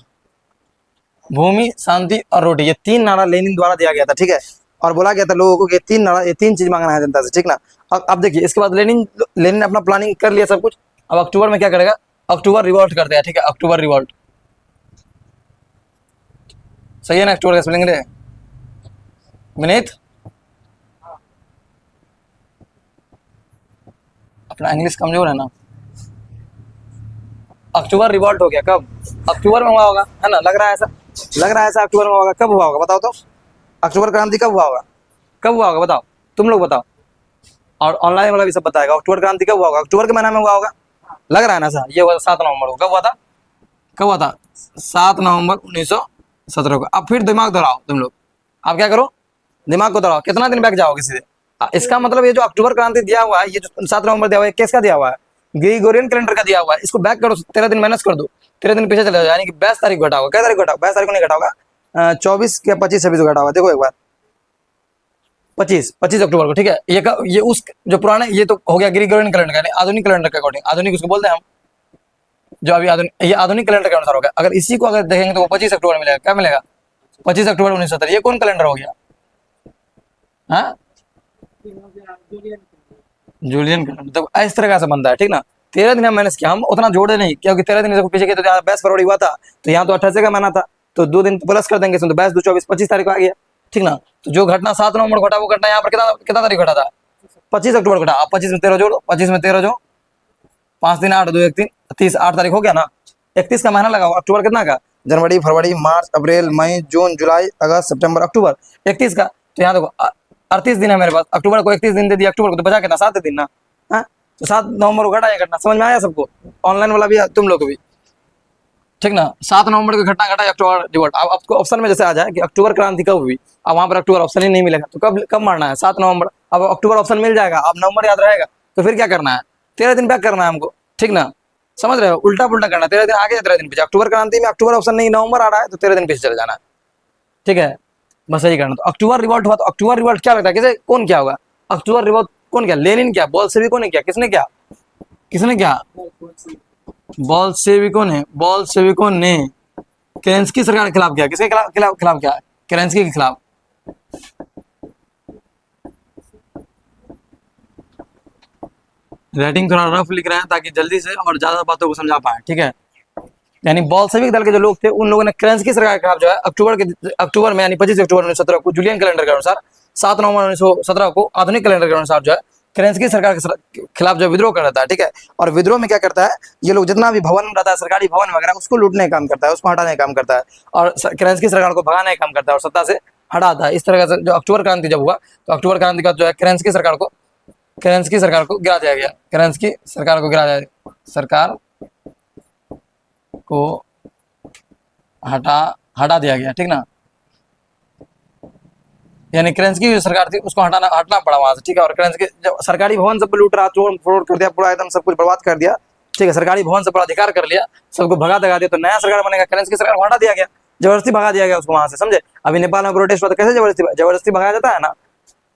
A: भूमि, शांति और रोटी, ये 3 नारा लेनिन द्वारा दिया गया था, ठीक है। और बोला गया था लोगों को कि 3 नारा, ये 3 चीज मांगना है जनता से, ठीक ना। अब देखिए इसके बाद लेनिन अपना प्लानिंग कर लिया सब कुछ। अब अक्टूबर में क्या करेगा, अक्टूबर रिवॉल्ट कर दिया, ठीक है, अक्टूबर रिवॉल्ट, सही है ना, अक्टूबर का स्पेलिंग रे विनीत, अपना इंग्लिश कमजोर है ना। अक्टूबर रिवॉल्ट हो गया कब, अक्टूबर में हुआ होगा, है ना, लग रहा है ऐसा, लग रहा है ऐसा अक्टूबर में होगा। कब हुआ होगा बताओ तो, अक्टूबर क्रांति कब हुआ होगा, कब हुआ होगा बताओ, तुम लोग बताओ, और ऑनलाइन वाला भी सब बताएगा। अक्टूबर क्रांति कब हुआ होगा, अक्टूबर के महीना में हुआ होगा, लग रहा है ना सर। ये हुआ 7 नवंबर को, कब हुआ था, कब हुआ था, 7 नवंबर 1917 को। अब फिर दिमाग दौड़ाओ तुम लोग, आप क्या करो, दिमाग को दौड़ाओ, कितना दिन बैक जाओगे सीधे। इसका मतलब ये जो अक्टूबर क्रांति दिया हुआ है, ये जो 7 नवंबर दिया हुआ है, किसका दिया हुआ है, ग्रेगोरियन कैलेंडर का दिया हुआ है। इसको बैक करो, 13 दिन माइनस कर दो, 13 दिन पीछे चले जाओ, यानी कि 22 तारीख घटा होगा। क्या तारीख घटा, 22 तारीख को नहीं घटा होगा, 24 या 25 26 घटा होगा। देखो एक बार 25 अक्टूबर को, ठीक है। ये उस जो पुराने, ये तो हो गया ग्रेगोरियन कैलेंडर का, आधुनिक कैलेंडर के अकॉर्डिंग, आधुनिक उसको बोलते हैं हम, जो अभी आधुनिक, ये आधुनिक कैलेंडर के अनुसार होगा। अगर इसी को अगर देखेंगे तो वो 25 अक्टूबर मिलेगा। क्या मिलेगा, 25 अक्टूबर 1970। ये कौन कैलेंडर हो गया, हाँ, जूलियन कैलेंडर। तो इस तरह का बनता है, ठीक ना। 13 दिन हम माइनस किया, हम उतना जोड़े नहीं, क्योंकि 13 दिन से पीछे किया तो 22 फरवरी हुआ था, तो यहाँ तो 28 का महीना था, तो 2 दिन प्लस कर देंगे, तो 22 2 24 25 तारीख को आ गया, ठीक ना। तो जो घटना 7 नवंबर घटा, वो घटना यहाँ पर कितना तारीख घटा था, 25 अक्टूबर घटा। आप 25 में 13 जोड़ो, 25 में 13 जो 5 दिन 8 2 1 3 30, 8 तारीख हो गया ना। 31 का महीना लगा, अक्टूबर कितना का, जनवरी फरवरी मार्च अप्रैल मई जून जुलाई अगस्त सितंबर अक्टूबर 31 का। तो यहाँ देखो 38 दिन है मेरे पास, अक्टूबर को 31 दिन दे दिया, अक्टूबर को तो बचा कितना, 7 दिन ना। हाँ, तो 7 नवंबर को घटा, ये घटना समझ में आया सबको, ऑनलाइन वाला भी तुम लोग को भी, ठीक ना। 7 नवंबर को घटना घटा, अक्टूबर रिवॉल्ट। अब आपको ऑप्शन में जैसे आ जाए कि अक्टूबर क्रांति कब हुई, अब वहां पर अक्टूबर ऑप्शन ही नहीं मिलेगा, तो कब मारना है, 7 नवंबर। अब अक्टूबर ऑप्शन मिल जाएगा, अब नवंबर याद रहेगा, तो फिर क्या करना है, 13 दिन बैक करना है हमको, ठीक ना। समझ रहे हो, उल्टा पुल्टा करना, 13 दिन आगे 13 दिन पीछे। अक्टूबर क्रांति में अक्टूबर ऑप्शन नहीं, नवंबर आ रहा है, तो 13 दिन पीछे चले जाना है, ठीक है, बस यही करना। तो अक्टूबर रिवॉल्ट हुआ, तो अक्टूबर रिवॉल्ट क्या लगता है, किसे, कौन क्या होगा, अक्टूबर रिवॉल्ट कौन क्या, लेनिन क्या, बोल्शेविकों ने क्या, किसने क्या, किसने क्या, बोल्शेविकों ने, बोल्शेविकों ने केरेंस्की सरकार के खिलाफ किया। किसके खिलाफ किया, केरेंस्की के खिलाफ। राइटिंग थोड़ा रफ लिख रहे हैं ताकि जल्दी से और ज्यादा बातों को समझा पाए, ठीक है। यानी बोल्शेविक दल के जो लोग थे, उन लोगों ने केरेंस्की सरकार के खिलाफ जो है अक्टूबर में यानी 25 अक्टूबर 1917 को जूलियन कैलेंडर के अनुसार, 7 नवंबर 1917 को आधुनिक कैलेंडर के अनुसार जो है केरेंस्की सरकार के खिलाफ जो विद्रोह कर रहता है, ठीक है। और विद्रोह में क्या करता है, ये लोग जितना भी भवन रहता है, सरकारी भवन वगैरह, उसको लूटने का काम करता है, उसको हटाने का काम करता है, और केरेंस्की सरकार को भगाने का काम करता है और सत्ता से हटाता है। इस तरह से जो अक्टूबर क्रांति जब हुआ, तो अक्टूबर क्रांति का जो है केरेंस्की सरकार को गिरा दिया गया, केरेंस्की सरकार को गिरा दिया, सरकार को हटा दिया गया, ठीक ना। यानी केरेंस्की जो सरकार थी उसको हटना पड़ा वहां से, ठीक है। और केरेंस्की जब सरकारी भवन सब लूट रहा, तोड़ फोड़ कर दिया पूरा, एकदम सब कुछ बर्बाद कर दिया, ठीक है। सरकारी भवन से पूरा अधिकार कर लिया, सबको भगा दगा दिया, तो नया सरकार बनेगा, केरेंस्की सरकार को हटा दिया गया। जबरदस्ती भगा दिया गया उसको वहां से, समझे। अभी नेपाल में प्रोटेस्ट हुआ तो कैसे जबरदस्ती भगाया जाता है ना,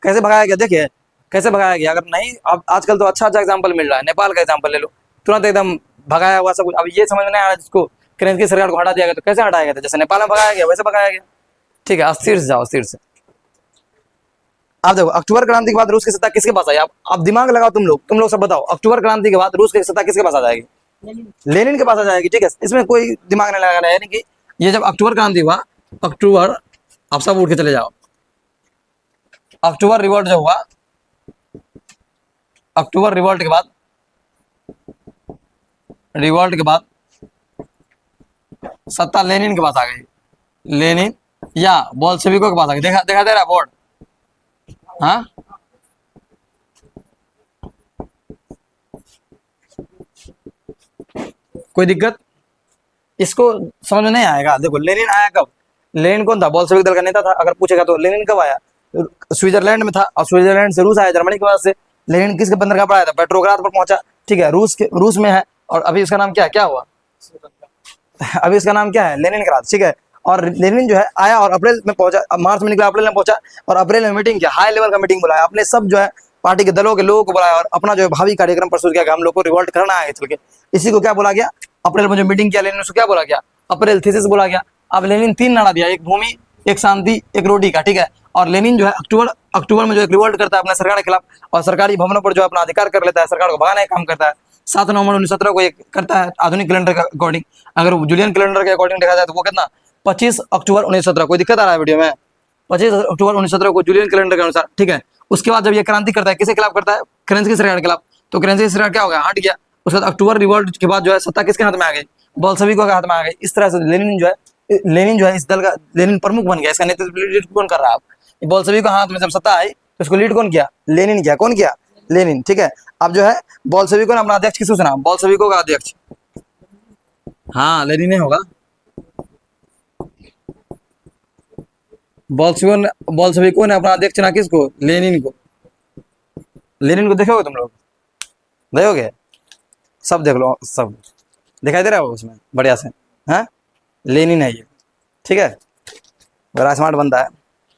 A: कैसे भगाया गया, देखिए कैसे भगाया गया। अगर नहीं, अब आजकल तो अच्छा एग्जाम्पल मिल रहा है, नेपाल का एग्जाम्पल ले लो, तुरंत एकदम भगाया हुआ सब कुछ। अब ये समझ में नहीं आ रहा जिसको केरेंसी सरकार को हटा दिया गया, तो कैसे हटाया गया था, जैसे नेपाल में भगाया गया वैसे भगाया गया, ठीक है। अस्थिर से जाओ, अस्थिर से। आप देखो, अक्टूबर क्रांति के बाद रूस की सत्ता किसके पास आई, आप दिमाग लगाओ, तुम लोग सब बताओ, अक्टूबर क्रांति के बाद रूस की सत्ता किसके पास आ जाएगी, लेनिन के पास आ जाएगी, ठीक है। इसमें कोई दिमाग नहीं लगाना है, यानी कि ये जब अक्टूबर क्रांति हुआ, अक्टूबर, आप सब उठ के चले जाओ, अक्टूबर रिवॉल्ट जब हुआ, अक्टूबर रिवॉल्ट के बाद सत्ता लेनिन के पास आ गई, लेनिन या बोल्शेविकों के पास आ गई। देखा दे रहा बोर्ड, हाँ, कोई दिक्कत, इसको समझ में नहीं आएगा। देखो लेनिन आया कब, लेनिन कौन था, बोल्शेविक दल का नेता था। अगर पूछेगा तो लेनिन कब आया, स्विट्जरलैंड में था, और स्विट्जरलैंड से रूस आया, जर्मनी की वजह से। लेनिन किसके बंदरगाह पर आया था, पेट्रोग्राद पर पहुंचा, ठीक है, रूस में है। और अभी इसका नाम क्या हुआ अभी इसका नाम क्या है, लेनिनग्राद, ठीक है। और लेनिन जो है आया और अप्रैल में पहुंचा, मार्च में निकला, अप्रैल में पहुंचा, और अप्रैल में मीटिंग किया, हाई लेवल का मीटिंग बुलाया, अपने सब जो है पार्टी के दलों के लोगों को बुलाया, और अपना जो है भावी कार्यक्रम प्रस्तुत किया कि हम लोग को रिवोल्ट करना है चल के। इसी को क्या बोला गया, अप्रैल में जो मीटिंग किया लेनिन, उसको क्या बोला गया, अप्रैल थीसिस बोला गया। अब लेनिन 3 नारा दिया, एक भूमि, एक शांति, एक रोटी का, ठीक है। और लेनिन जो है अक्टूबर में जो एक रिवोल्ट करता है अपने सरकार के खिलाफ, और सरकारी भवनों पर जो अपना अधिकार कर लेता है, सरकार को भगाने का काम करता है। 7 नवंबर 1917 को एक करता है आधुनिक कैलेंडर का अकॉर्डिंग। अगर जूलियन कैलेंडर के अकॉर्डिंग देखा जाए तो वो कितना, 25 अक्टूबर 1917। कोई दिक्कत आ रहा है वीडियो में, 25 अक्टूबर 1917 को जूलियन कैलेंडर के अनुसार, ठीक है। उसके बाद जब ये क्रांति करता है, किसके खिलाफ करता है, केरेंसी सरकार के खिलाफ। तो केरेंसी सरकार क्या हो गया, हट गया। उसके बाद अक्टूबर रिवोल्ट के बाद जो है सत्ता किसके हाथ में आ गई, बोल्शेविकों के हाथ में आ गई। इस तरह से लेनिन जो है इस दल का लेनिन प्रमुख बन गया। इसका नेतृत्व कौन कर रहा है, आप बोल्शेविकों के हाथ में जब सत्ता आई तो इसको लीड कौन किया, लेनिन किया। कौन किया, लेनिन, ठीक है। अब जो है बोल्शेविकों ने अपना अध्यक्ष किसको चुना, बोल्शेविकों का अध्यक्ष, हाँ लेनिन होगा। बोल्शेविकों ने अपना अध्यक्ष चुना किसको, लेनिन को। लेनिन को देखोगे तुम लोग, देखोगे, सब देख लो, सब दिखाई दे रहा है उसमें बढ़िया से, हाँ लेनिन है ये, ठीक है। बड़ा स्मार्ट बनता है,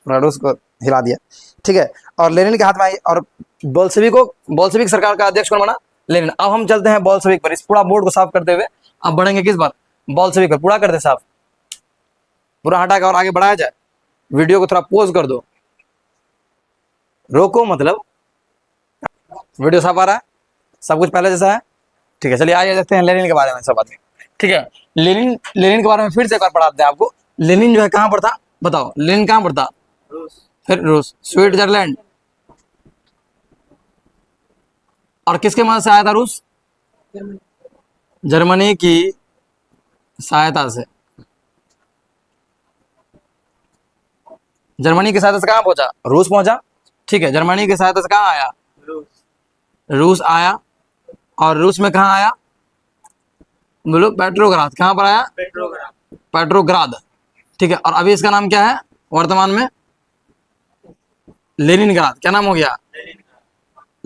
A: पूरा रूस को हिला दिया, ठीक है। और लेनिन के हाथ में आई, और बोल्शेविक सरकार का अध्यक्ष कौन बना, लेनिन। अब हम चलते हैं बोल्शेविक पर, इस पूरा बोर्ड को साफ करते हुए अब बढ़ेंगे किस बार, बोल्शेविक पर। पूरा कर दे साफ, पूरा हटा के और आगे बढ़ाया जाए। वीडियो को थोड़ा पॉज कर दो, रोको, मतलब वीडियो साफ आ रहा है, सब कुछ पहले जैसा है, ठीक है। चलिए आइए देखते हैं लेनिन के बारे में सब बातें, ठीक है। लेनिन के बारे में फिर से एक बार पढ़ाते हैं आपको। लेनिन जो है कहाँ पर था, बताओ, लेनिन कहाँ पर था, फिर रूस, स्विट्जरलैंड। और किसके मदद से आया था रूस, जर्मनी की सहायता से। जर्मनी की सहायता से कहाँ पहुंचा, रूस पहुंचा, ठीक है। जर्मनी की सहायता से कहाँ आया, रूस आया। और रूस में कहाँ आया, बोलो, पेट्रोग्राद। कहाँ पर आया, पेट्रोग्राद, ठीक है। और अभी इसका नाम क्या है वर्तमान में, लेनिनग्राद। क्या नाम हो गया,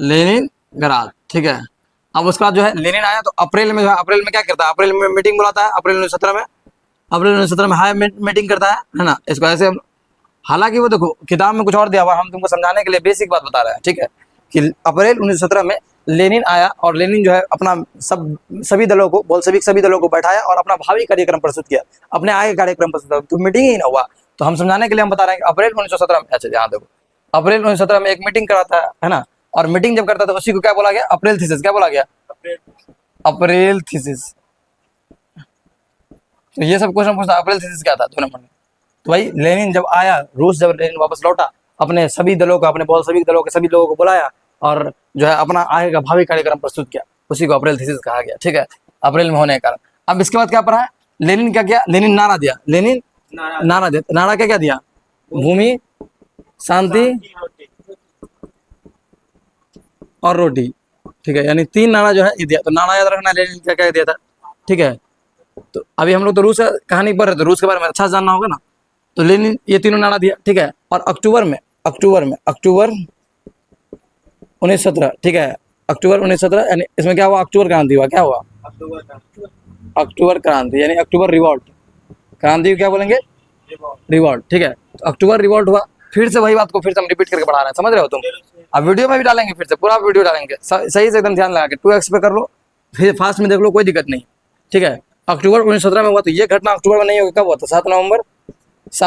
A: लेनिनग्राद, ठीक है। अब उसके बाद जो है लेनिन आया तो अप्रैल में जो है, अप्रैल में क्या करता है, अप्रैल में मीटिंग बुलाता है, अप्रैल 1917 में हाई मीटिंग करता है ना। इसको ऐसे, हालांकि वो देखो किताब में कुछ और दिया हुआ, हम तुमको समझाने के लिए बेसिक बात बता रहे हैं, ठीक है। कि अप्रैल 1917 में लेनिन आया, और लेनिन जो है अपना सभी दलों को, बोल्शेविक सभी दलों को बैठाया और अपना भावी कार्यक्रम प्रस्तुत किया, अपने आगे कार्यक्रम प्रस्तुत किया। तो मीटिंग ही ना हुआ, तो हम समझाने के लिए हम बता रहे हैं कि अप्रैल 1917 में, अच्छा यहाँ देखो, अप्रैल 1917 में एक मीटिंग कराता है ना। और मीटिंग जब करता था उसी को क्या बोला गया, अप्रैल थीसिस। क्या बोला गया, अप्रैल थीसिस। तो ये सब क्वेश्चन पूछता, अप्रैल थीसिस क्या था 2 नंबर में। तो भाई लेनिन जब आया रूस, जब लेनिन वापस लौटा, अपने सभी दलों को, अपने बोल्शेविक दलों के सभी लोगों को बुलाया, और जो है अपना आगे का भावी कार्यक्रम प्रस्तुत किया, उसी को अप्रैल थीसिस कहा गया, ठीक है। अप्रैल में होने के कारण। अब इसके बाद क्या पढ़ा है, लेनिन क्या किया, लेनिन नारा दिया, लेनिन नारा दिया। नारा क्या क्या दिया, भूमि, शांति और रोटी, ठीक है। यानी 3 नारा जो है ये दिया। तो नारा याद रखना, लेनिन क्या क्या दिया था, ठीक है। तो अभी हम लोग तो रूस का कहानी पढ़ रहे थे, रूस के बारे में अच्छा जानना होगा ना। तो लेनिन ये 3 नारा दिया, ठीक है। और अक्टूबर 1917, ठीक है, अक्टूबर 1917, यानी इसमें क्या हुआ, अक्टूबर क्रांति हुआ। क्या हुआ, अक्टूबर क्रांति, यानी अक्टूबर रिवॉल्ट। क्रांति को क्या बोलेंगे, रिवॉल्ट, ठीक है। तो अक्टूबर रिवॉल्ट हुआ, फिर से वही बात को फिर से हम रिपीट करके बढ़ा रहे हैं, समझ रहे हो तुम। अब वीडियो में भी डालेंगे, फिर से पूरा वीडियो डालेंगे, सही से एकदम ध्यान लगा के 2x पे कर लो, फिर फास्ट में देख लो, कोई दिक्कत नहीं, ठीक है। अक्टूबर 1917 में हुआ, तो ये घटना अक्टूबर में नहीं होगी, कब हुआ था? 7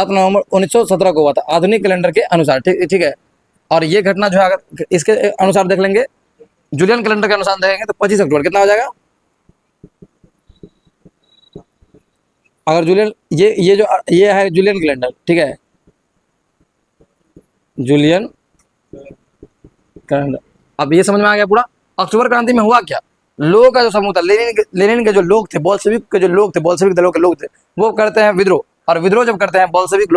A: नवंबर 1917 को हुआ था, आधुनिक कैलेंडर के अनुसार, ठीक है। और ये घटना जो है अगर इसके अनुसार देख लेंगे, जूलियन कैलेंडर के अनुसार देखेंगे तो 25 अक्टूबर कितना हो जाएगा? अगर जूलियन ये है जूलियन कैलेंडर, ठीक है, जूलियन कैलेंडर। अब ये समझ में आ गया पूरा। अक्टूबर क्रांति में हुआ क्या? लोगों का जो समूह था, लेनिन के जो लोग थे, बोल्शेविक के जो लोग थे, बोल्शेविक दलों के लोग थे, वो करते हैं विद्रोह। और विद्रोह जब करते हैं बोल्शेविक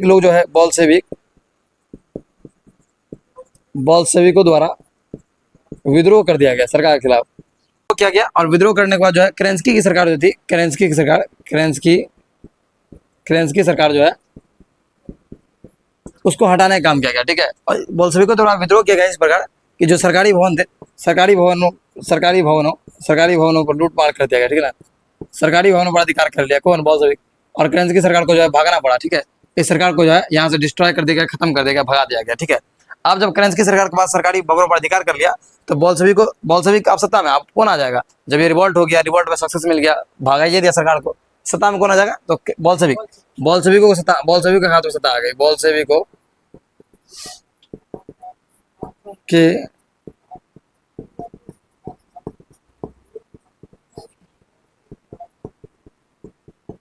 A: लोग जो है, बोल्शेविकों द्वारा विद्रोह कर दिया गया सरकार के खिलाफ। तो क्या किया? और विद्रोह करने के बाद जो है केरेंस्की की सरकार जो थी, केरेंस्की सरकार जो है उसको हटाने का काम किया गया, ठीक है। और बोल्शेविकों द्वारा विद्रोह किया गया इस प्रकार कि जो सरकारी भवन थे, सरकारी भवनों पर लूटपाट कर दिया गया, ठीक है ना। सरकारी भवनों पर अधिकार कर लिया कौन? बोल्शेविक। और केरेंस्की सरकार को जो है भागना पड़ा, ठीक है। इस सरकार को जो है यहाँ से डिस्ट्रॉय कर दिया गया, खत्म कर दिया गया, भगा दिया गया, ठीक है। अब जब केरेंस्की सरकार के पास सरकारी भवनों पर अधिकार कर लिया, तो बोल्शेविक अब सत्ता में, अब कौन आ जाएगा? जब ये रिवॉल्ट हो गया, रिवॉल्ट में सक्सेस मिल गया, भगा ये दिया सरकार को, सत्ता में कौन आ जाएगा? तो बोल्शेविकों के हाथ में सत्ता आ गई, बोल्शेविकों के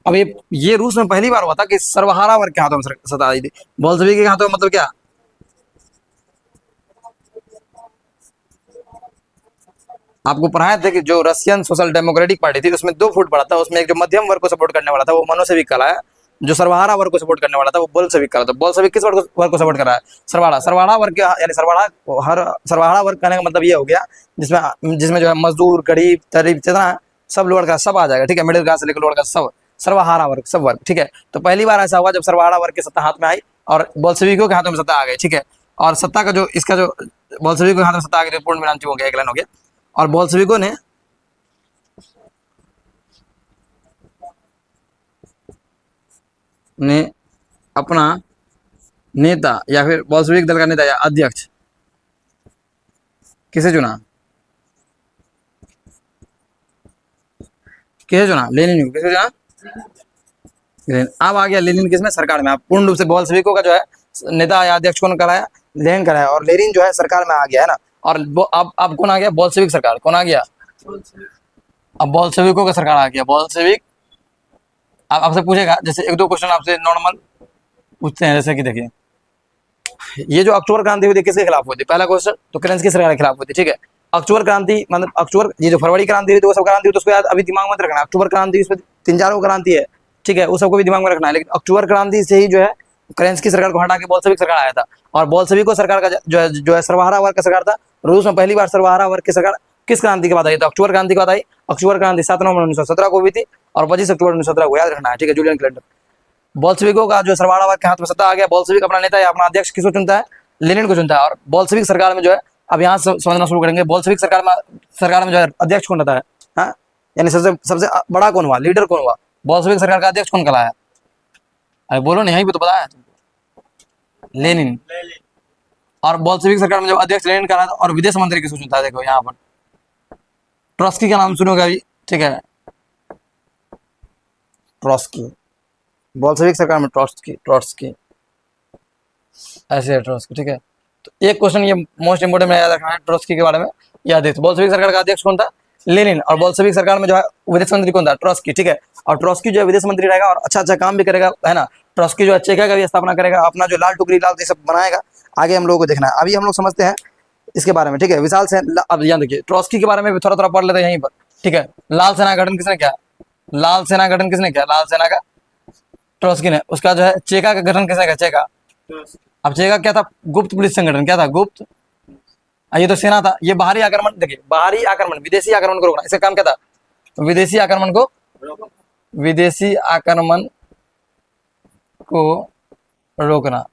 A: अब ये रूस में पहली बार हुआ था कि सर्वहारा वर्ग के हाथों में सत्ता आई थी। बोल्शेविक के हाथों में मतलब क्या? आपको पढ़ाए थे कि जो रशियन सोशल डेमोक्रेटिक पार्टी थी उसमें 2 फुट पड़ा था, उसमें एक जो मध्यम वर्ग को सपोर्ट करने वाला था वो मनोसेविक कहलाया, जो सर्वहारा वर्ग को सपोर्ट करने वाला था वो बोल्शेविक कहलाता। बोल्शेविक किस वर्ग को सपोर्ट कर रहा है? सर्वहारा वर्ग के, यानी सर्वहारा वर्ग कहने का मतलब ये हो गया जिसमें जो है मजदूर, गरीब, गरीब जितना सब लोअर क्लास सब आ जाएगा, ठीक है। मिडिल क्लास से लेकर लोअर क्लास सब, सर्वहारा वर्ग, सब वर्ग, ठीक है। तो पहली बार ऐसा हुआ जब सर्वहारा वर्ग की सत्ता हाथ में आई और बोल्शेविकों के हाथों में सत्ता आ गई, ठीक है। और सत्ता का जो इसका जो बोल्शेविकों के हाथ में सत्ता आ गई, रिपोर्ट में हो गया, एक लाइन हो गया। और बोल्शेविकों ने अपना नेता या फिर बोल्शेविक दल का नेता या अध्यक्ष किसे चुना? लेनिन को। किसे चुना? लेनिन। अब आ गया लेनिन किसमें? सरकार में। अब पूर्ण रूप से बोल्शेविकों का जो है नेता या अध्यक्ष कौन कराया? लेनिन कराया। और लेनिन जो है सरकार में आ गया, है ना। और अब कौन आ गया? बोल्शेविक सरकार। कौन आ गया? अब बोल्शेविकों का सरकार आ गया, बोल्शेविक। अब आपसे पूछेगा, जैसे 1-2 क्वेश्चन आपसे नॉर्मल पूछते हैं, जैसे कि देखिए, ये जो अक्टूबर क्रांति हुई थी किसके खिलाफ हुई थी? पहला क्वेश्चन तो केरेंस्की सरकार के खिलाफ हुई थी, ठीक है। अक्टूबर क्रांति मतलब अक्टूबर, ये जो फरवरी क्रांति हुई थी वो सब क्रांति हुई, तो उसको याद अभी दिमाग मत रखना। अक्टूबर क्रांति इसमें 3-4 क्रांति है, ठीक है, उस सबको भी दिमाग में रखना है। लेकिन अक्टूबर क्रांति से ही जो है केरेंस्की सरकार को हटा के बोल्शेविक सरकार आया था। और बोल्शेविक सरकार का जो है सर्वहारा वर्ग का सरकार था। रूस में पहली बार सर्वहारा वर्ग की सरकार किस क्रांति के बाद आई? तो अक्टूबर क्रांति के बाद आई। अक्टूबर क्रांति 7 नवंबर 1917 को हुई थी और 25 अक्टूबर 1917 को याद रखना है, ठीक है, जूलियन कैलेंडर। बोल्शेविकों का जो सर्वहारा वर्ग के हाथ में सत्ता आ गया, बोल्शेविक अपना नेता या अपना अध्यक्ष किसको चुनता है? लेनिन को चुनता है। और बोल्शेविक सरकार में जो है, अब यहाँ से समझना शुरू करेंगे, बोल्शेविक सरकार में जो है अध्यक्ष कौन रहता है? हाँ, यानी सबसे बड़ा कौन हुआ, लीडर कौन हुआ? बोल्शेविक सरकार का अध्यक्ष कौन कहलाया? अरे बोलो नहीं, यहीं पे तो बताया है तुमको, लेनिन। और बोल्शेविक सरकार में जो अध्यक्ष लेनिन का, और विदेश मंत्री किसको चुनता है? देखो यहाँ पर ट्रॉट्स्की का नाम सुनोगे अभी, ठीक है, ट्रॉट्स्की। बोल्शेविक सरकार में ट्रॉट्स्की ऐसे है, ट्रॉट्स्की, ठीक है। तो एक क्वेश्चन ये मोस्ट इंपोर्टेंट में याद रखना है, ट्रॉट्स्की के बारे में याद है। बोल्शेविक सरकार का अध्यक्ष कौन था? लेनिन। और बोल्शेविक सरकार में जो है विदेश मंत्री कौन था? ट्रॉट्स्की, ठीक है। और ट्रॉट्स्की जो है विदेश मंत्री रहेगा और अच्छा काम भी करेगा, है ना। ट्रॉट्स्की जो है चेका का भी स्थापना करेगा, अपना जो लाल टुकड़ी लाल सब बनाएगा। आगे हम लोगों को देखना है, अभी हम लोग समझते हैं इसके बारे में, ठीक है। विशाल सेना, अब यहाँ देखिए ट्रॉट्स्की के बारे में भी थोड़ा थोड़ा पढ़ लेते हैं यहीं पर, ठीक है। लाल सेना गठन किसने किया? लाल सेना गठन किसने किया? लाल सेना का ट्रॉट्स्की ने। उसका जो है चेका का गठन किसने किया? चेका। अब चेका क्या था? गुप्त पुलिस संगठन। क्या था? गुप्त। ये तो सेना था। ये बाहरी आक्रमण, देखिए बाहरी आक्रमण, विदेशी आक्रमण को रोकना, इसका काम क्या था? विदेशी आक्रमण को रोकना।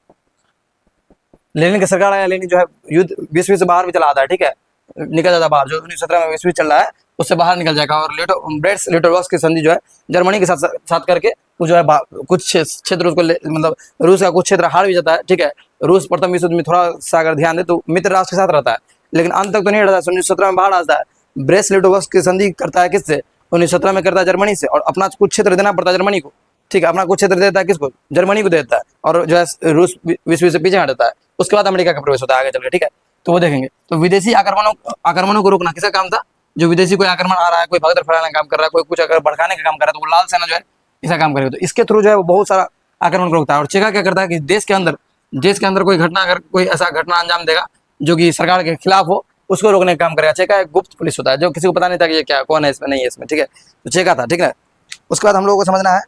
A: लेनिन की सरकार आया, लेनिन जो है युद्ध विश्व से बाहर भी चला आता है, ठीक है, निकल जाता बाहर। जो 1917 में विश्व चल रहा है उससे बाहर निकल जाएगा। और ब्रेस्ट लिटोवस्क की संधि जो है जर्मनी के साथ साथ करके वो जो है कुछ क्षेत्र उसको मतलब रूस का कुछ क्षेत्र हार भी जाता है, ठीक है। रूस प्रथम विश्व युद्ध में थोड़ा सा अगर ध्यान दे तो मित्र राष्ट्र के साथ रहता है, लेकिन अंत तक तो नहीं रहता है। 1917 में बाहर आता है। ब्रेस्ट लिटोवस्क की संधि करता है किससे? 1917 में करता है जर्मनी से, और अपना कुछ क्षेत्र देना पड़ता है जर्मनी को, ठीक है। अपना कुछ क्षेत्र देता है किसको? जर्मनी को देता है, और जो है रूस विश्व से पीछे हटता है। उसके बाद अमेरिका का प्रवेश होता है आगे चल के, ठीक है। तो वो देखेंगे। तो विदेशी आक्रमणों को रोकना किसका काम था? जो विदेशी कोई आक्रमण आ रहा है, कोई भगदड़ फैलाने का काम कर रहा है, कोई कुछ अगर भड़काने का काम कर रहा है, तो वो लाल सेना जो है इसका काम करेगा। तो इसके थ्रू जो है वो बहुत सारा आक्रमण को रोकता है। और चेका क्या करता है कि देश के अंदर कोई घटना, अगर कोई ऐसा घटना अंजाम देगा जो कि सरकार के खिलाफ हो, उसको रोकने का काम करेगा। चेका एक गुप्त पुलिस होता है, जो किसी को पता नहीं था कि ये क्या कौन है इसमें, नहीं है इसमें, ठीक है। तो चेका था, ठीक है। उसके बाद हम लोगों को समझना है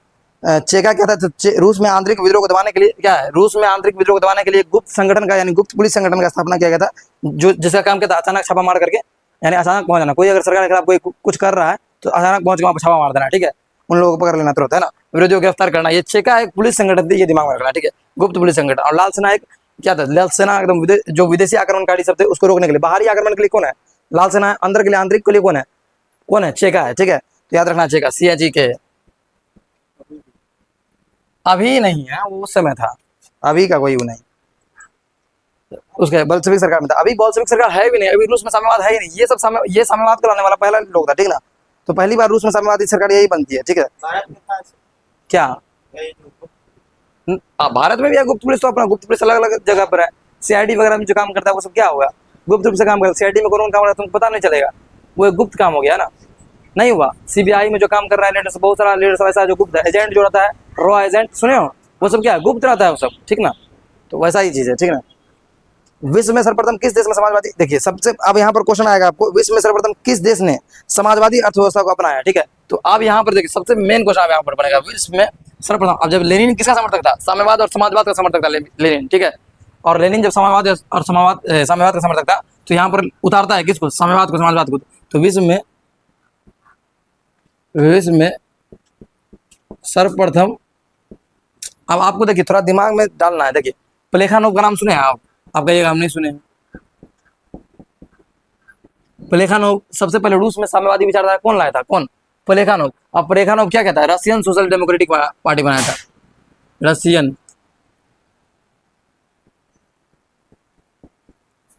A: चेका क्या था। तो रूस में आंतरिक विद्रोह को दबाने के लिए क्या है, रूस में आंतरिक विद्रोह को दबाने के लिए गुप्त संगठन का यानी गुप्त पुलिस संगठन का स्थापना किया गया था, जो जिसका काम क्या था? अचानक छापा मार करके, यानी अचानक पहुंच जाना। कोई अगर सरकार के खिलाफ कोई कुछ कर रहा है तो अचानक पहुंच के वहां पर छापा मार देना, ठीक है। उन लोगों को पकड़ लेना तुरंत, है ना। विरोधियों को गिरफ्तार करना। ये चेका एक पुलिस संगठन थी, ये दिमाग में रखना, ठीक है। गुप्त पुलिस संगठन। और लाल सेना एक क्या था? लाल सेना एकदम जो विदेशी आक्रमणकारी सब थे उसको रोकने के लिए। बाहरी आक्रमण के लिए कौन है? लाल सेना है। अंदर के लिए, आंतरिक के लिए कौन है? कौन है? चेका है, ठीक है। तो याद रखना चेका, CHEK। अभी नहीं है, वो उस समय था, अभी का कोई वो नहीं। उसके बल्शेविक सरकार में था। अभी बल्शेविक सरकार है भी नहीं, अभी रूस में साम्यवाद है ही नहीं। ये साम्यवाद को लाने वाला पहला लोग था, ठीक ना। तो पहली बार रूस में साम्यवादी सरकार यही बनती है, ठीक है। क्या भारत में भी है गुप्त पुलिस? तो अपना गुप्त पुलिस अलग अलग जगह पर है। CID वगैरह में जो काम करता है वो सब क्या होगा? गुप्त रूप से काम करता है। CID में कौन काम कर रहा है तुमको पता नहीं चलेगा, वो एक गुप्त काम हो गया ना, नहीं हुआ। CBI में जो काम कर रहा है लीडर्स, बहुत सारा लीडर्स ऐसा जो गुप्त एजेंट जो रहता है, रॉ एजेंट सुने हो, वो सब क्या गुप्त रहता है वो सब, ठीक ना। तो वैसा ही चीज है, ठीक ना। विश्व में सर्वप्रथम किस देश में समाजवादी, देखिए सबसे अब यहाँ पर क्वेश्चन आएगा आपको, विश्व में सर्वप्रथम किस देश ने समाजवादी अर्थव्यवस्था को अपनाया, ठीक है। तो अब यहाँ पर देखिए सबसे मेन क्वेश्चन अब यहाँ पर बनेगा, विश्व में सर्वप्रथम। अब जब लेनिन किसका समर्थक था? साम्यवाद और समाजवाद का समर्थक था लेनिन, ठीक है। और लेनिन जब साम्यवाद और साम्यवाद का समर्थक था, तो यहाँ पर उतारता है किसको? साम्यवाद को, समाजवाद को। तो विश्व में सर्वप्रथम, अब आपको देखिए थोड़ा दिमाग में डालना है। देखिए प्लेखानोव का नाम सुने हैं आप? कहिएगा हम नहीं सुने। प्लेखानोव सबसे पहले रूस में साम्यवादी विचारधारा कौन लाया था? कौन? प्लेखानोव। अब प्लेखानोव क्या कहता है? रशियन सोशल डेमोक्रेटिक पार्टी बनाया था, Russian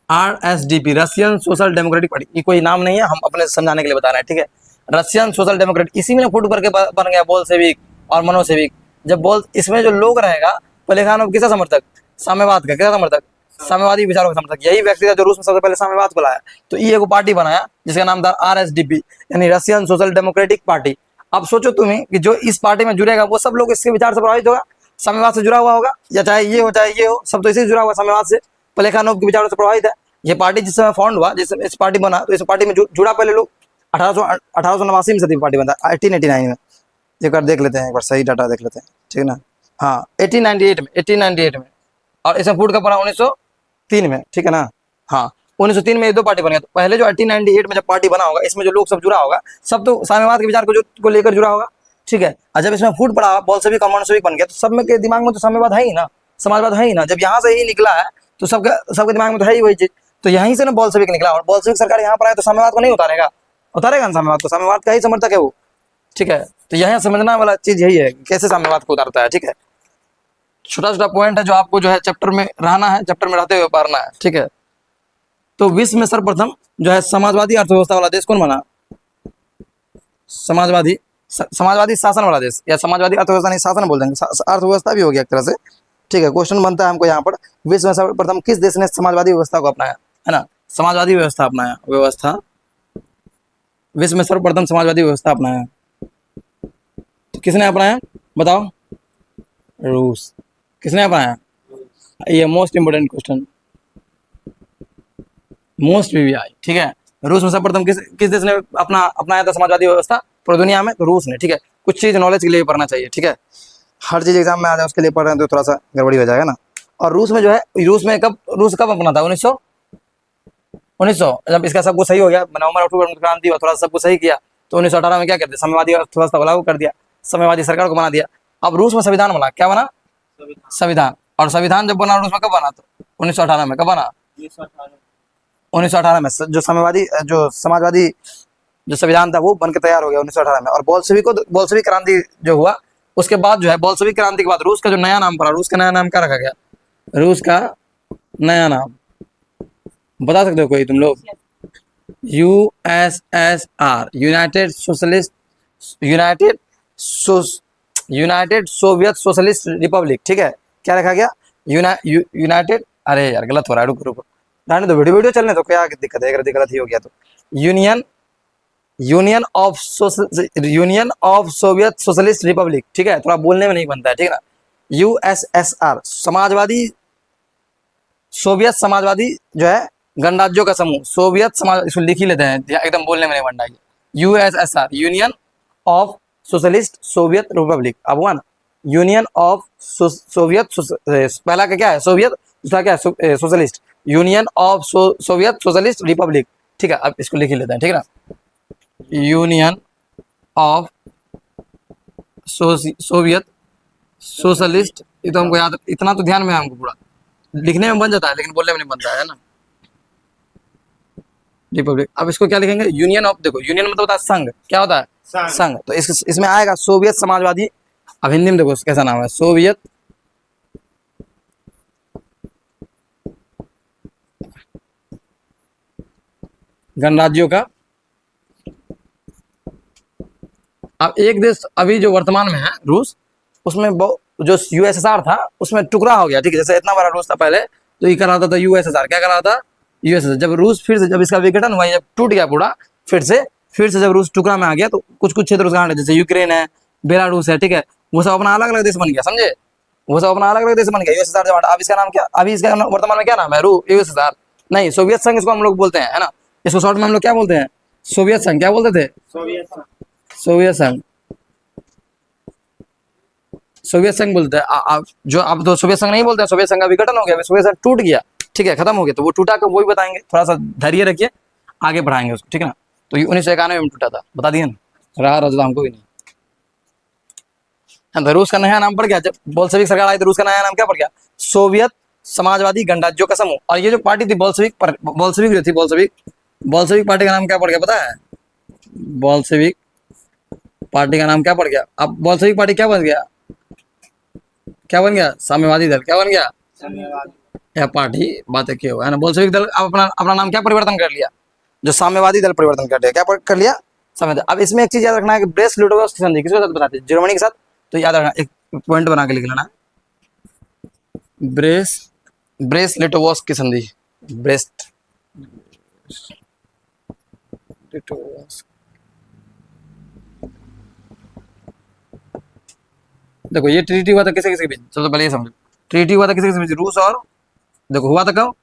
A: RSDP, Russian social democratic party. ये कोई नाम नहीं है, हम अपने समझाने के लिए बता रहे हैं, ठीक है। रशियन सोशल डेमोक्रेटिक, इसी में फुट करके बन गया बोल्शेविक और मनोसेविक। जब इसमें जो लोग रहेगा, प्लेखानोव किसका समर्थक? साम्यवाद का। किसका समर्थक? साम्यवादी विचारों का समर्थक। यही व्यक्ति था जो रूस में सबसे पहले साम्यवाद को लाया। तो ये एक पार्टी बनाया जिसका नाम था RSDP, यानी रशियन सोशल डेमोक्रेटिक पार्टी। अब सोचो तुम्हें कि जो इस पार्टी में जुड़ेगा वो सब लोग इसके विचार से प्रभावित होगा, साम्यवाद से जुड़ा हुआ होगा, या चाहे ये हो सब तो इसी से जुड़ा हुआ साम्यवाद से, प्लेखानोव के विचारों से प्रभावित है। ये पार्टी जिस समय फाउंड हुआ, जिस इस पार्टी बना, तो इस पार्टी में जुड़ा पहले लोग 1889 में से पार्टी बना, 1889 में। एक बार देख लेते हैं, एक बार सही डाटा देख लेते हैं, ठीक है ना। हाँ 1898 में। और इसमें फूट का पड़ा 1903 में, ठीक है ना। हाँ 1903 में ये दो पार्टी बन गया। तो पहले जो 1898 में जब पार्टी बना होगा, इसमें जो लोग सब जुड़ा होगा, सब तो साम्यवाद के विचार को लेकर जुड़ा होगा, ठीक है। और जब इसमें फूट पड़ा, बोल्शेविक और मनोसेविक बन गया, तो सब में के दिमाग में तो साम्यवाद है ही ना, समाजवाद है ही ना। जब यहाँ से ही निकला है तो सबके दिमाग में तो है ही वही चीज। तो यहीं से ना बोल्शेविक निकला, और बोल्शेविक सरकार यहाँ पर आए तो साम्यवाद को नहीं उतारेगा ना, साम्यवाद को, साम्यवाद का ही समर्थक है वो, ठीक है। तो यहाँ समझना वाला चीज यही है, कैसे साम्यवाद को उतारता है, ठीक है। छोटा छोटा पॉइंट है जो आपको जो है चैप्टर में रहना है, चैप्टर में रहते हुए पढ़ना है, ठीक है। तो विश्व में सर्वप्रथम जो है समाजवादी अर्थव्यवस्था वाला देश कौन बना? समाजवादी शासन वाला देश, या समाजवादी अर्थव्यवस्था नहीं, शासन बोल देंगे, अर्थव्यवस्था भी हो गया एक तरह से, ठीक है। क्वेश्चन बनता है हमको यहाँ पर, विश्व में सर्वप्रथम किस देश ने समाजवादी व्यवस्था को अपनाया, है ना। समाजवादी व्यवस्था अपनाया, विश्व में सर्वप्रथम समाजवादी व्यवस्था अपनाया, तो किसने अपनाया बताओ? रूस। किसने अपनाया? ये most important question, most VVI, ठीक है। रूस में सर्वप्रथम किस देश ने अपनाया था समाजवादी व्यवस्था पूरी दुनिया में? तो रूस ने, ठीक है। कुछ चीज नॉलेज के लिए पढ़ना चाहिए, ठीक है। हर चीज एग्जाम में आ जाए उसके लिए पढ़ रहे हैं तो थोड़ा सा गड़बड़ी हो जाएगा ना। और रूस में जो है, रूस कब अपना था? 1900 जब इसका सब कुछ सही हो गया, नवंबर अक्टूबर में क्रांति हुआ, थोड़ा सब कुछ सही किया, तो 1918 में क्या करते? साम्यवादी अर्थव्यवस्था को लागू कर दिया, साम्यवादी सरकार को बना दिया। अब रूस में संविधान बना, क्या बना? संविधान। और संविधान जब बना रूस में कब बना? तो 1918 में। कब बना? 1918 में। जो समाजवादी जो संविधान था वो बन के तैयार हो गया 1918 में। और बोल्शेविक क्रांति जो हुआ उसके बाद जो है, बोल्शेविक क्रांति के बाद रूस का जो नया नाम पड़ा, रूस का नया नाम क्या रखा गया? रूस का नया नाम बता सकते हो कोई तुम लोग? USSR, United Soviet socialist Republic. ठीक है, क्या रखा गया? यूनाइटेड, अरे यार गलत हो रहा है, रुको रहने दो, वीडियो चलने दो, क्या दिक्कत है? अगर गलत ही हो गया तो union of Soviet socialist Republic. ठीक है, थोड़ा बोलने में नहीं बनता है, ठीक है ना। USSR सोवियत समाजवादी जो है गणराज्यों का समूह, सोवियत समाज, इसको लिख ही लेते हैं, एकदम बोलने में नहीं बनता है। USSR, union of socialist Soviet Republic. अब हुआ ना, यूनियन ऑफ सोवियत, पहला का क्या है? सोवियत, दूसरा क्या है? Socialist. Union of Soviet socialist Republic. ठीक है, अब इसको लिख ही लेते हैं, ठीक है ना। यूनियन ऑफ सोवियत सोशलिस्ट, ये तो हमको याद, इतना तो ध्यान में है हमको, पूरा लिखने में बन जाता है लेकिन बोलने में नहीं बनता है ना। रिपब्लिक। अब इसको क्या लिखेंगे? यूनियन ऑफ, देखो यूनियन मतलब होता है संघ, क्या होता है? संघ। तो इसमें आएगा सोवियत समाजवादी। अब हिंदी में देखो कैसा नाम है, सोवियत गणराज्यों का। अब एक देश अभी जो वर्तमान में है रूस, उसमें जो USSR था उसमें टुकड़ा हो गया। ठीक है, जैसे इतना बड़ा रूस था पहले, तो ये कर रहा था USSR, क्या कर रहा था? USSR। जब रूस फिर से, जब इसका विघटन हुआ, जब टूट गया पूरा, फिर से जब रूस टुकड़ा में आ गया, तो कुछ क्षेत्र उसका, जैसे यूक्रेन है, बेलारूस है, ठीक है, वो सब अपना अलग अलग देश बन गया, समझे? वो सब अपना अलग अलग देश बन गया USSR। अब इसका नाम क्या, अभी इसका वर्तमान में क्या नाम है? USSR नहीं, सोवियत संघ इसको हम लोग बोलते हैं, है ना। इसको शॉर्ट में हम लोग क्या बोलते हैं? सोवियत संघ। क्या बोलते थे? सोवियत संघ, सोवियत संघ बोलते हैं। जो अब तो सोवियत संघ नहीं बोलते हैं, सोवियत संघ का विघटन हो गया, सोवियत संघ टूट गया, ठीक है, खत्म हो गया। तो वो टूटा का वो भी बताएंगे, थोड़ा सा धैर्य रखिए, आगे बढ़ाएंगे उसको, ठीक है ना। तो 1991 में टूटा था, बता दिए ना, रहा हमको भी नहीं। तो रूस का नया नाम पड़ गया, जब बोल्शेविक सरकार आई तो रूस का नया नाम क्या पड़ गया? सोवियत समाजवादी गणराज्यों का समूह। और ये जो पार्टी थी बोल्शेविक पार्टी का नाम क्या पड़ गया पता है? बोल्शेविक पार्टी का नाम क्या पड़ गया? अब बोल्शेविक पार्टी क्या बन गया? क्या बन गया? साम्यवादी दल। क्या बन गया? यह पार्टी बातें क्यों है ना। बोल्शेविक दल अब अपना नाम क्या परिवर्तन कर लिया? जो साम्यवादी दल परिवर्तन कर लिया, क्या कर लिया? साम्यवादी। अब इसमें एक चीज याद रखना है कि ब्रेस्ट-लिटोव संधि किसके साथ बताते हैं? जर्मनी के साथ। तो याद रखना, एक पॉइंट बना के लिख लेना, ब्रेस्ट-लिटोव की संधि। देखो ये ट्रीटी हुआ था किसे किसके बीच? सबसे पहले ये समझो, ट्रीटी हुआ था किसे किसके बीच? रूस और, देखो हुआ था कब?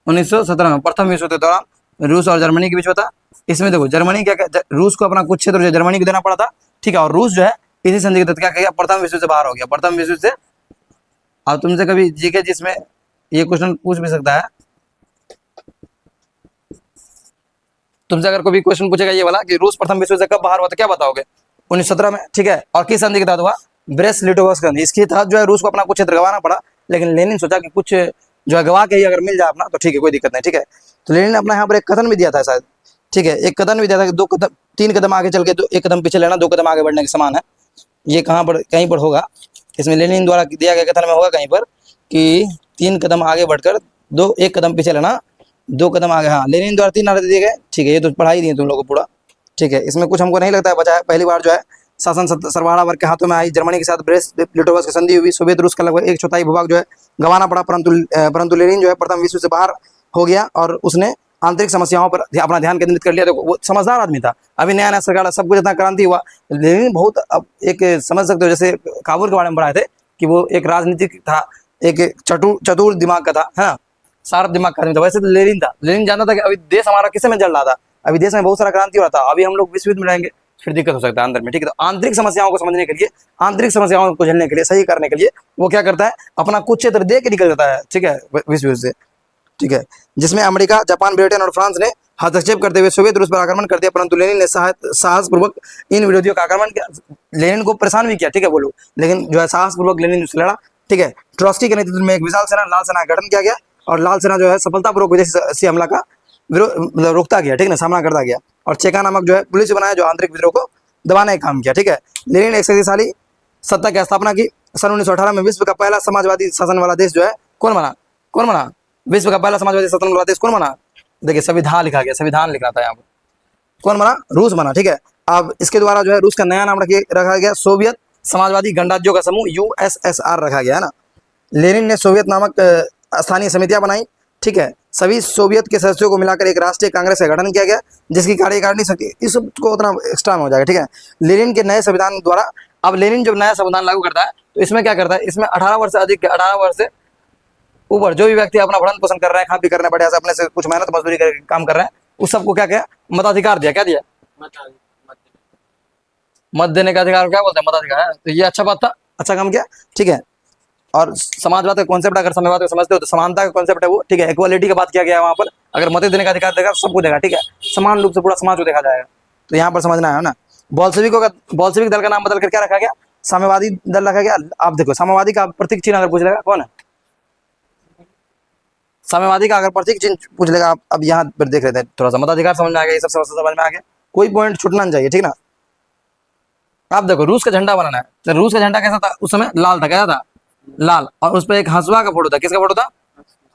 A: 1917 में, प्रथम विश्व युद्ध के दौरान रूस और जर्मनी के बीच हुआ था। इसमें देखो जर्मनी क्या, रूस को अपना कुछ क्षेत्र जो जर्मनी को देना पड़ा था, ठीक है। और रूस जो है इसी संधि के तहत क्या किया? प्रथम विश्व से बाहर हो गया, प्रथम विश्व से। अब तुमसे कभी जीके जिसमें ये क्वेश्चन पूछ भी सकता है, तुमसे अगर कोई क्वेश्चन पूछेगा ये वाला कि रूस प्रथम विश्व से कब बाहर हुआ, तो क्या बताओगे? 1917 में, ठीक है। और किस संधि के तहत हुआ? ब्रेस्ट-लिटोव संधि। इसके तहत जो है रूस को अपना कुछ क्षेत्र गंवाना पड़ा, लेकिन लेनिन सोचा कि कुछ जो है गवा के ही अगर मिल जाए अपना तो ठीक है, कोई दिक्कत नहीं, ठीक है। तो लेनिन ने अपना यहाँ पर एक कथन भी दिया था शायद, ठीक है, एक कथन भी दिया था कि 3 कदम आगे चल के एक कदम पीछे लेना 2 कदम आगे बढ़ने के समान है। ये कहाँ पर, कहीं पर होगा, इसमें लेनिन द्वारा दिया गया कथन में होगा कहीं पर कि 3 कदम आगे बढ़कर 1 कदम पीछे लेना 2 कदम आगे। हाँ, लेनिन द्वारा 3 नारे दिए गए, ठीक है, ये तो पढ़ाई दिए तुम लोगों को पूरा, ठीक है। इसमें कुछ हमको नहीं लगता है बचा है। पहली बार जो है शासन सर्वहारा वर्ग के हाथों में आई, जर्मनी के साथ ब्रेस्ट-लिटोव की संधि हुई, सोवियत रूस का लगभग 1/4 भूभाग जो है गंवाना पड़ा, परंतु लेनिन जो है प्रथम विश्व से बाहर हो गया और उसने आंतरिक समस्याओं पर अपना ध्यान केंद्रित कर लिया। तो वो समझदार आदमी था, अभी नया सरकार, सब कुछ इतना क्रांति हुआ। लेनिन बहुत, अब एक समझ सकते हो, जैसे काबुल के बारे में पढ़ाए थे कि वो एक राजनीतिक था, एक चतुर दिमाग का था, है ना, शार्प दिमाग का आदमी था। वैसे तो लेनिन था, लेनिन जानता था कि अभी देश हमारा किस में जल रहा था, अभी देश में बहुत सारा क्रांति हो रहा था, अभी हम लोग विश्व युद्ध में रहेंगे, फिर दिक्कत हो सकता है अंदर में, ठीक है। तो आंतरिक समस्याओं को समझने के लिए, आंतरिक समस्याओं को झेलने के लिए, सही करने के लिए वो क्या करता है? अपना कुछ क्षेत्र दे के निकल जाता है, ठीक है, विश्व युद्ध से, ठीक है। जिसमें अमेरिका, जापान, ब्रिटेन और फ्रांस ने हस्तक्षेप करते हुए सोवियत रूस पर आक्रमण कर दिया, परंतु लेनिन ने साहसपूर्वक इन विरोधियों का आक्रमण किया। लेनिन को परेशान भी किया, ठीक है, वो लोग, लेकिन जो है साहसपूर्वक लेनिन उससे लड़ा, ठीक है। ट्रॉट्स्की के नेतृत्व में एक विशाल सेना, लाल सेना का गठन किया गया और लाल सेना जो है सफलतापूर्वक विदेशी हमला का विरोध, मतलब रोकता गया, ठीक है ना, सामना करता गया। और चेका नामक जो है पुलिस बनाया जो आंतरिक विद्रोह को दबाने का काम किया। ठीक है, लेनिन एक शक्तिशाली सत्ता की स्थापना की। सन 1918 में विश्व का पहला समाजवादी शासन वाला देश जो है कौन बना? विश्व का पहला समाजवादी शासन वाला देश कौन बना? देखिए संविधान लिखा गया, संविधान लिखना था यहाँ पर। कौन बना? रूस बना। ठीक है, अब इसके द्वारा जो है रूस का नया नाम रखा गया सोवियत समाजवादी गणराज्यों का समूह USSR रखा गया है ना। लेनिन ने सोवियत नामक स्थानीय समितियां बनाई। ठीक है, सभी सोवियत के सदस्यों को मिलाकर एक राष्ट्रीय कांग्रेस का गठन किया गया, जिसकी कार्यकारिणी शक्ति इस को उतना एक्स्ट्रा में हो जाएगा। ठीक है, लेनिन के नए संविधान द्वारा, अब लेनिन जब नया संविधान लागू करता है तो इसमें क्या करता है, इसमें 18 वर्ष से अधिक, 18 वर्ष से ऊपर जो भी व्यक्ति अपना भरण पोषण कर रहे हैं, खा पी कर रहे हैं, बढ़िया से अपने से कुछ मेहनत मजदूरी करके काम कर रहे हैं, उस सबको क्या किया? मताधिकार दिया। क्या दिया? मत देने का अधिकार क्या बोलते हैं? मताधिकार है। तो ये अच्छा बात था, अच्छा काम किया। ठीक है, और समाजवाद का कॉन्सेप्ट अगर समाजवाद को समझते हो तो समानता का कॉन्सेप्ट है वो। ठीक है, इक्वालिटी की बात किया गया है वहाँ पर। अगर मत देने का अधिकार देगा सबको देगा। ठीक है, समान रूप से पूरा समाज को देखा जाएगा। तो यहाँ पर समझना है ना। बोल्शेविक दल का नाम बदल कर क्या रखा गया? साम्यवादी दल रखा गया। आप देखो साम्यवादी का प्रतीक चिन्ह अगर पूछ लेगा कौन है? साम्यवादी का अगर प्रतीक चिन्ह पूछ लेगा आप, अब यहाँ पर देख लेते हैं थोड़ा सा, मताधिकार समझ में आ गया, ये सब समझ में आ गया, कोई पॉइंट छूटना नहीं चाहिए। ठीक ना। आप देखो रूस का झंडा बनाना है, तो रूस का झंडा कैसा था उस समय? लाल था। क्या था? लाल, और उस पर एक हंसुआ का फोटो था। किसका फोटो था?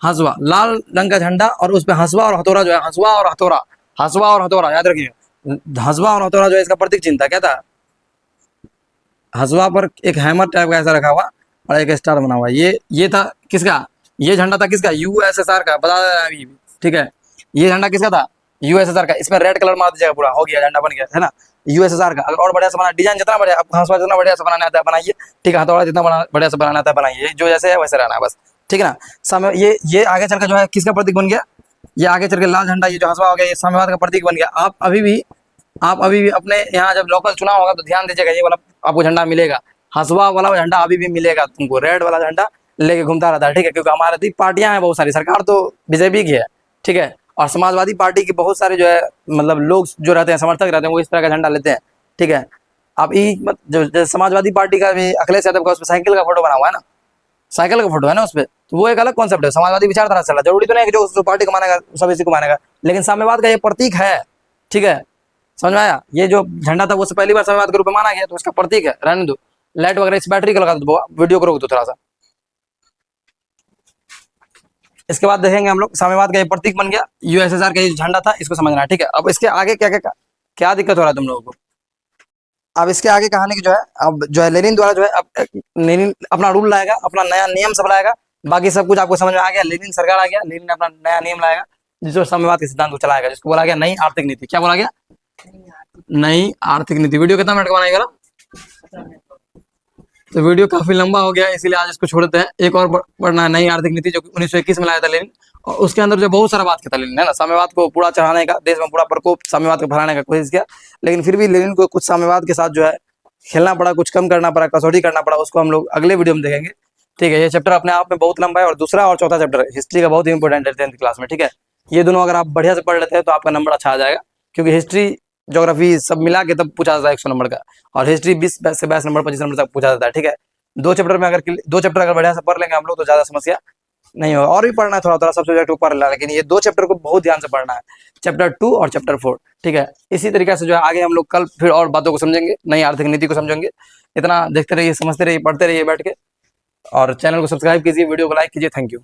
A: हंसुआ, लाल रंग का झंडा, और उस पर हंसुआ और हथौड़ा जो है, हंसुआ और हथौड़ा याद रखिए। हंसुआ और हथौड़ा जो है इसका प्रतीक चिन्ह था। क्या था? हंसुआ पर एक हैमर टाइप का ऐसा रखा हुआ और एक स्टार बना हुआ। ये था किसका? ये झंडा था किसका? USSR का, बता दें अभी। ठीक है, ये झंडा किसका था? USSR का। इसमें रेड कलर मार दीजिएगा, पूरा हो गया, झंडा बन गया है ना USSR का। अगर और बढ़िया से बना, डिजाइन जितना बढ़िया, आपको हंसुआ जितना बढ़िया से बनाना आता है बनाइए। ठीक है, हथौड़ा जितना बढ़िया से बनाना आता है बनाइए, जो जैसे है वैसे रहना है बस। ठीक है ना। समय ये आगे चल के जो है किसका प्रतीक बन गया? ये आगे चल के लाल झंडा, ये जो हंसुआ हो गया, ये साम्यवाद का प्रतीक बन गया। आप अभी भी अपने यहाँ जब लोकल चुनाव होगा तो ध्यान दीजिएगा, ये वाला आपको झंडा मिलेगा, हंसुआ वाला झंडा अभी भी मिलेगा तुमको, रेड वाला झंडा लेके घूमता रहता है। ठीक है, क्योंकि हमारे दी पार्टियां हैं बहुत सारी, सरकार तो बीजेपी की है। ठीक है, और समाजवादी पार्टी के बहुत सारे जो है मतलब लोग जो रहते हैं, समर्थक रहते हैं, वो इस तरह का झंडा लेते हैं। ठीक है, अब जो समाजवादी पार्टी का भी अखिलेश यादव का उस पर साइकिल का फोटो बना हुआ है ना, साइकिल का फोटो है ना उस पर, तो वो एक अलग कॉन्सेप्ट है, समाजवादी विचारधारा चल रहा है। जरूरी तो नहीं है कि जो पार्टी को मानेगा सब इसी को मानेगा, लेकिन साम्यवाद का ये प्रतीक है। ठीक है, समझ में आया? ये जो झंडा था वो पहली बार साम्यवाद के रूप में माना गया, तो उसका प्रतीक है। रहने दो, लाइट वगैरह इस बैटरी का लगा दो, वीडियो को रोक दो थोड़ा सा। इसके बाद देखेंगे हम लोग साम्यवाद का ये प्रतीक बन गया, USSR का ये झंडा था, इसको समझना है। ठीक है, अब इसके आगे क्या दिक्कत हो रहा है तुम लोगों को? अब इसके आगे कहानी की जो है, अब जो है लेनिन द्वारा जो है, अब लेनिन अपना रूल लाएगा, अपना नया नियम सब लाएगा। बाकी सब कुछ आपको समझ में आ गया। लेनिन सरकार आ गया, लेनिन अपना नया नियम लाएगा जिसको साम्यवाद के सिद्धांत को चलाएगा, जिसको बोला गया नई आर्थिक नीति। क्या बोला गया? नई आर्थिक नीति। वीडियो कितना मिनट का बनाएगा? तो वीडियो काफी लंबा हो गया, इसीलिए आज इसको छोड़ देते हैं। एक और पढ़ना है, नई आर्थिक नीति, जो 1921 में लाया था लेनिन, और उसके अंदर जो बहुत सारा बात किया था लेनिन, है ना। साम्यवाद को पूरा चढ़ाने का, देश में पूरा प्रकोप साम्यवाद को फैलाने का कोशिश किया, लेकिन फिर भी लेनिन को कुछ साम्यवाद के साथ जो है खेलना पड़ा, कुछ कम करना पड़ा, कसौटी करना पड़ा। उसको हम लोग अगले वीडियो में देखेंगे। ठीक है, ये चैप्टर अपने आप में बहुत लंबा है, और दूसरा और चौथा चैप्टर हिस्ट्री का बहुत ही इंपॉर्टेंट है 10th क्लास में। ठीक है, ये दोनों अगर आप बढ़िया से पढ़ लेते हैं तो आपका नंबर अच्छा आ जाएगा, क्योंकि हिस्ट्री ज्योग्राफी सब मिला के तब पूछा जाता है 100 नंबर का, और हिस्ट्री 20 से 22 नंबर 25 नंबर तक पूछा जाता है। ठीक है, दो चैप्टर अगर बढ़िया से पढ़ लेंगे हम लोग तो ज्यादा समस्या नहीं होगा। और भी पढ़ना है थोड़ा सब सब्जेक्ट ऊपर, लेकिन ये दो चैप्टर को बहुत ध्यान से पढ़ना है, चैप्टर 2 और चैप्टर 4। ठीक है, इसी तरीके से जो है आगे हम लोग कल फिर और बातों को समझेंगे, नई आर्थिक नीति को समझेंगे। इतना देखते रहिए, समझते रहिए, पढ़ते रहिए बैठ के, और चैनल को सब्सक्राइब कीजिए, वीडियो को लाइक कीजिए। Thank you.